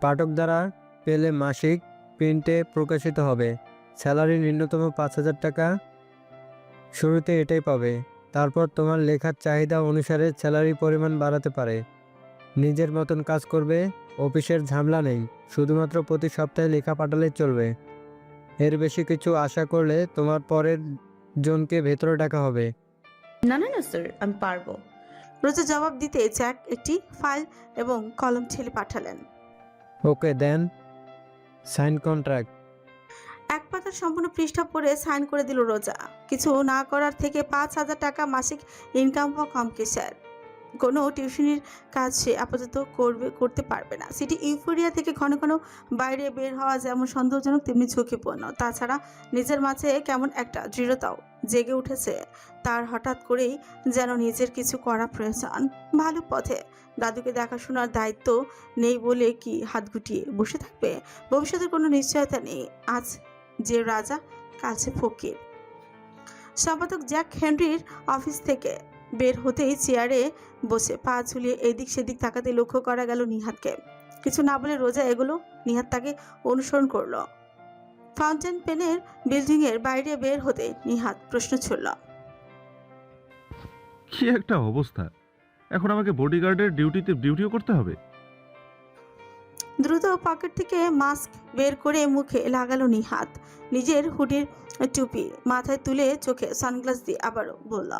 পাঠক দ্বারা পেলে মাসিক প্রিন্টে প্রকাশিত হবে। স্যালারি ন্যূনতম 5,000 টাকা। শুরুতে এটাই পাবে, তারপর তোমার লেখার চাহিদা অনুসারে স্যালারি পরিমাণ বাড়াতে পারে। নিজের মতন কাজ করবে, অফিসের ঝামেলা নেই, শুধুমাত্র প্রতি সপ্তাহে লেখা পাঠালেই চলবে। এর বেশি কিছু আশা করলে তোমার পরের জনকে ভেতরে ডাকা হবে। না না না স্যার, আমি পারবো। রোজা জবাব দিতে জ্যাক একটি ফাইল এবং কলম ঠেলে পাঠালেন। ওকে দেন, সাইন কন্ট্রাক্ট। এক পাতার সম্পূর্ণ পৃষ্ঠা পড়ে সাইন করে দিল রোজা। কিছু না করার থেকে 5,000 টাকা মাসিক ইনকাম বা কম কিসের। কোনো টিউশনির কাজ সে আপাতত করতে পারবে না। সিটি ইউফোরিয়া থেকে ঘন ঘন বাইরে বের হওয়া যেমন সন্দেহজনক তেমনি ঝুঁকিপূর্ণ। তাছাড়া নিজের মাঝে কেমন একটা দৃঢ়তাও জেগে উঠেছে তার। হঠাৎ করেই যেন নিজের কিছু করা প্রয়োজন। ভালো পথে দাদুকে দেখাশোনার দায়িত্ব নেই বলে কি হাত গুটিয়ে বসে থাকবে? ভবিষ্যতের কোনো নিশ্চয়তা নেই। আজ যে রাজা, কাল সে ফকির। সম্পাদক জ্যাক হেনরির অফিস থেকে বের হতেই চেয়ারে বসে পা ঝুলিয়ে এদিক সেদিক তাকাতে লক্ষ্য করা গেল নিহাতকে। কিছু না বলে রোজা এগুলো। নিহাত তাকে অনুসরণ করলো। ফাউন্টেন পেনের বিল্ডিংয়ের বাইরে বের হতে নিহাত প্রশ্ন ছুড়ল, কি একটা অবস্থা! এখন আমাকে বডিগার্ডের ডিউটিও করতে হবে? দ্রুত পকেট থেকে মাস্ক বের করে মুখে লাগালো নিহাত। নিজের হুডির টুপি মাথায় তুলে চোখে সানগ্লাস দিয়ে আবারও বলল,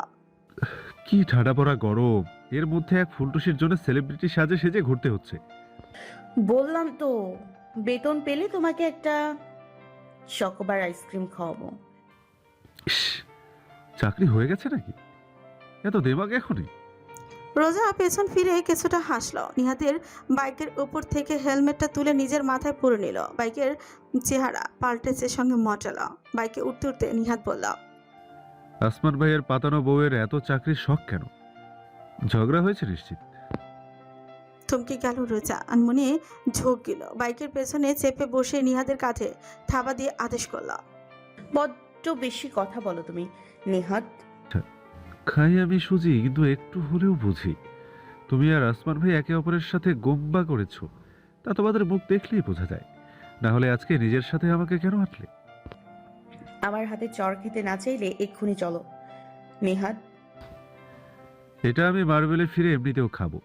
কি ঠাডা পড়া গরম, এর মধ্যে এক ফুলটুসির জন্য সেলিব্রিটি সাজে সেজে ঘুরতে হচ্ছে। বললাম তো, বেতন পেলে তোমাকে একটা চকোবার আইসক্রিম খাওয়াবো। ইস, চাকরি হয়ে গেছে নাকি? এত দেমাগ এখনই? রোজা পেছন ফিরে কিছুটা হাসল। নিহাতের বাইকের উপর থেকে হেলমেটটা তুলে নিজের মাথায় পুরে নিল। বাইকের চেহারা পাল্টেছে, সঙ্গে মডেল। বাইকে উঠতে উঠতে নিহাত বলল, আসমান ভাইয়ের পাতানো বউয়ের এত চাকরির শখ কেন? ঝগড়া হয়েছে নিশ্চিত। থমকে গেল রোজা, আনমনে ঝোঁক গেল। বাইকের পেছনে চেপে বসে নিহাতের কাঁধে থাবা দিয়ে আদেশ করল, বড্ড বেশি কথা বলো তুমি নেহাত। খাই আমি সুজি, কিন্তু একটু হলেও বুঝি। তুমি আর আসমান ভাই একে অপরের সাথে গোম্বা করেছো, তা তোমাদের মুখ দেখলেই বোঝা যায়। না হলে আজকে নিজের সাথে আমাকে কেন আটলে? আমার হাতে চর খেতে না চাইলে এক্ষুনি চলো নেহাত। এটা আমি মার্বেলে ফিরে এমনিতেও খাবো।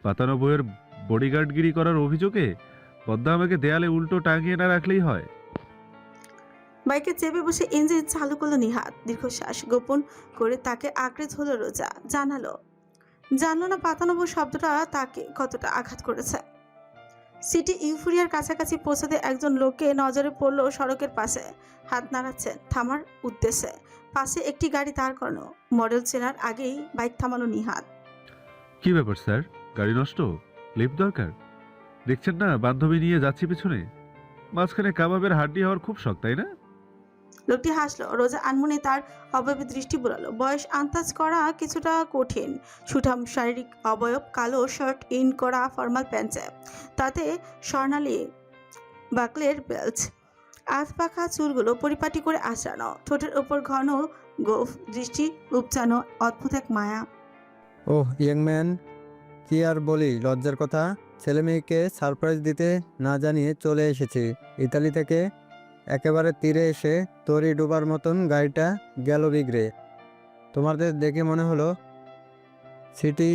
পাতানো বইয়ের বডিগার্ডগিরি করার অভিযোগে পদ্মা আমাকে দেয়ালে উল্টো টাঙিয়ে না রাখলেই হয়। বাইকে চেপে বসে ইঞ্জিন চালু করলো নিহাত। দীর্ঘশ্বাস গোপন করে তাকে আঁকড়ে ধরল রোজা। জানলো না পাতানবু শব্দটা তাকে কতটা আঘাত করেছে। সিটি ইউফোরিয়ার কাছাকাছি পৌঁছাতে একজন লোককে নজরে পড়লো সড়কের পাশে, হাত নাড়াচ্ছেন থামার উদ্দেশ্যে। পাশে একটি গাড়ি দাঁড় করানো। মডেল চেনার আগেই বাইক থামালো নিহাত। কি ব্যাপার স্যার, গাড়ি নষ্ট? লিফট দরকার? দেখছেন না বান্ধবী নিয়ে যাচ্ছি পিছনে। মাঝখানে কাবাবের হাড্ডি হওয়ার খুব শখ, তাই না? লোকটি হাসলো। রোজা আনমনে তার অবয়বে দৃষ্টি বুলালো। বয়স আন্দাজ করা কিছুটা কঠিন। সুঠাম শারীরিক অবয়ব, কালো শার্ট, ইন করা ফর্মাল প্যান্টে, তাতে স্বর্ণালী বাকলের বেল্ট। আধপাখা চুলগুলো পরিপাটি করে আঁচড়ানো, ঠোঁটের ওপর ঘন গোফ, দৃষ্টি উপচানো অদ্ভুত এক মায়া। ওহ ইয়াং ম্যান, কি আর বলি লজ্জার কথা। ছেলে মেয়েকে সারপ্রাইজ দিতে না জানিয়ে চলে এসেছি ইতালি থেকে। একেবারে তীরে এসে তরি ডোবার মতন গাড়িটা গেল বিগড়ে। তোমাদের দেখে মনে হলো সিটি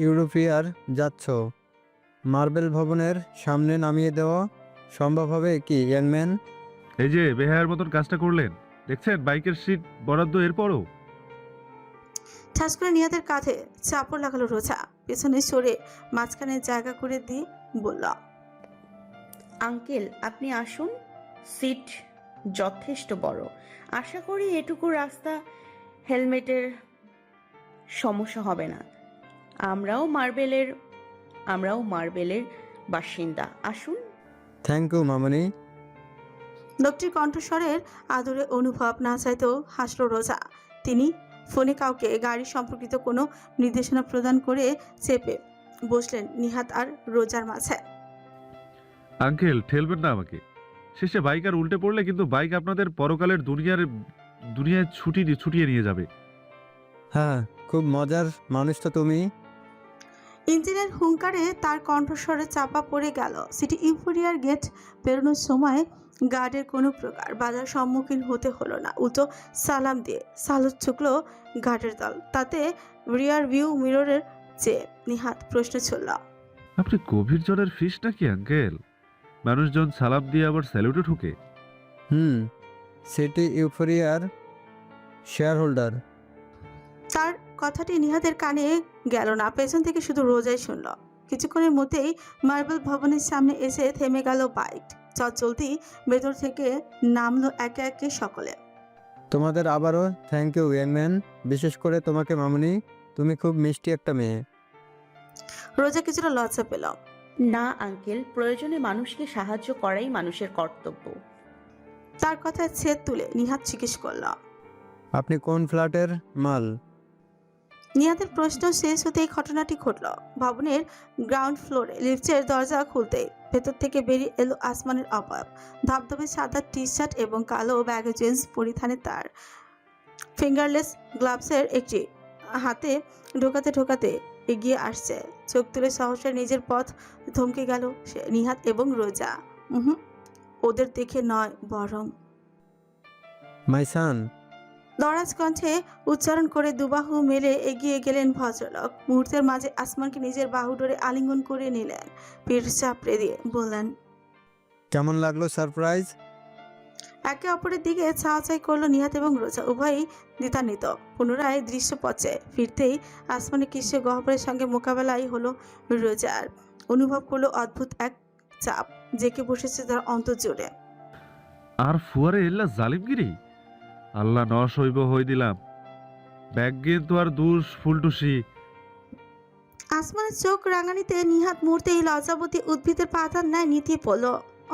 ইউরোপিয়ার যাচ্ছ। মার্বেল ভবনের সামনে নামিয়ে দেওয়া সম্ভব হবে কি ইয়াং ম্যান? এই যে বেহায়ার মতন কাজটা করলেন, দেখছেন বাইকের সিট বরাদ্দ এরপরও। ঠাস করে নিহাতের কাঁধে চাপড় লাগালো রোজা। পেছনে সরে মাঝখানে জায়গা করে দিয়ে বলল, আঙ্কেল আপনি আসুন, সিট যথেষ্ট বড়। আশা করি এটুকু রাস্তা হেলমেটের সমস্যা হবে না। আমরাও মার্বেলের বাসিন্দা, আসুন। থ্যাংক ইউ মামনি। লোকটির কণ্ঠস্বরের আদরে অনুভব না চাইতেও হাসলো রোজা। তিনি ফোনে কাউকে গাড়ি সম্পর্কিত কোনো নির্দেশনা প্রদান করে চেপে বসলেন নিহাত আর রোজার মাঝে। আঙ্কেল ঠেলবেন না আমাকে। শেষে বাইক আর উল্টে পড়লে কিন্তু বাইক আপনাদের পরকালের দুনিয়ায় ছুটিয়ে নিয়ে যাবে। হ্যাঁ, খুব মজার মানুষ তো তুমি। ইঞ্জিনের হুঙ্কারে তার কণ্ঠস্বরে চাপা পড়ে গেল। সিটি ইউফোরিয়ার গেট বেরোনোর সময় গার্ডের কোনো প্রকার বাধার সম্মুখীন হতে হলো না। উল্টো সালাম দিয়ে সালুট ছুকলো গার্ডের দল। তাতে রিয়ার ভিউ মিররের চেয়ে নিহাত প্রশ্ন ছুড়ল, আপনি গভীর জলের ফিশ নাকি আঙ্কেল? মানুষজন সালাম দিয়ে আবার স্যালুটে ঢুকে। সিটি ইউফোরিয়ার শেয়ার হোল্ডার। তার কথাটি নিহাতের কানে গেল না। পেছন থেকে শুধু রোজাই শুনল। কিছুক্ষণের মধ্যেই মার্বেল ভবনের সামনে এসে থেমে গেল বাইক। চলতি ভেতর থেকে নামলো একে একে সকলে। তোমাদের আবারও থ্যাংক ইউ ইয়াং ম্যান, বিশেষ করে তোমাকে মামনি। তুমি খুব মিষ্টি একটা মেয়ে। রোজা কিছুটা লজ্জা পেল। না আঙ্কেল, প্রয়োজনে মানুষকে সাহায্য করাই মানুষের কর্তব্য। তার কথায় ছেদ তুলে নিহাত জিজ্ঞেস করল, আপনি কোন ফ্ল্যাটের মাল? নিহাতের প্রশ্ন শেষ হতেই ঘটনাটি ঘটল। ভবনের গ্রাউন্ড ফ্লোরে লিফটের দরজা খুলতেই ভেতর থেকে বেরিয়ে এলো আসমানের অবয়ব। ধবধবে সাদা টি শার্ট এবং কালো ব্যাগে জিন্স পরিধানে, তার ফিঙ্গারলেস গ্লাভসের একটি হাতে ঢোকাতে এগিয়ে আসছে। চোখ তুলে সহসা নিজের পথ থমকে গেল সে। নিহাত এবং রোজা ওদের দেখে নয়, বরং মাই সান। লরাজ কণ্ঠে উচ্চারণ করে দুবাহু মেলে এগিয়ে গেলেন ভদ্রলোক। মুহূর্তের মাঝে আসমানকে নিজের বাহু ধরে আলিঙ্গন করে নিলেন। পিঠ চাপড়ে দিয়ে বললেন, কেমন লাগলো সারপ্রাইজ? একে অপরের দিকে ছাওয়াছাই করলো নিহাত এবং রোজা, উভয়ই দ্বিধান্বিত। পুনরায় দৃশ্যপথে ফিরতেই আসমানি কৃষ্ণ গহ্বরের সঙ্গে মোকাবেলাই হলো রোজার। অনুভব করলো অদ্ভুত এক চাপ জেকে বসেছে তার অন্তর জুড়ে। আর ফুয়ারে এল্লা জালিমগিরি, আল্লাহ ন সইব হই দিলাম। ব্যাগ কিন্তু আর দুষ ফুলটুসি। আসমানের চোখ রাঙানিতে নিহাত মুহূর্তেই লজ্জাবতী উদ্ভিদের পাতার ন্যায় নিতিয়ে পড়ল।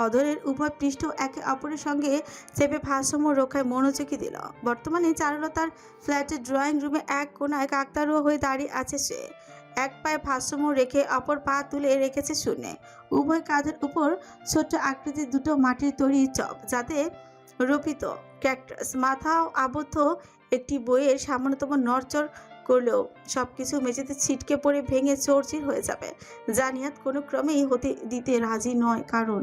অধরের উভয় পৃষ্ঠ একে অপরের সঙ্গে চেপে ভারসাম্য রক্ষায় মনোযোগী দিল। বর্তমানে চারুলতার ফ্ল্যাটের ড্রয়িং রুমে এক কোনায় কাকতারুয়া হয়ে দাঁড়িয়ে আছে সে। এক পায়ে ভারসাম্য রেখে অপর পা তুলে রেখেছে শূন্যে। উভয় কাঁধের উপর ছোট্ট আকৃতির দুটো মাটির তৈরি চপ, যাতে রোপিত ক্যাকটাস। মাথাও আবদ্ধ একটি বইয়ের সামান্যতম নড়চড় করলেও সবকিছু মেঝেতে ছিটকে পড়ে ভেঙে চৌচির হয়ে যাবে। যা নিহাত কোনো ক্রমেই হতে দিতে রাজি নয়, কারণ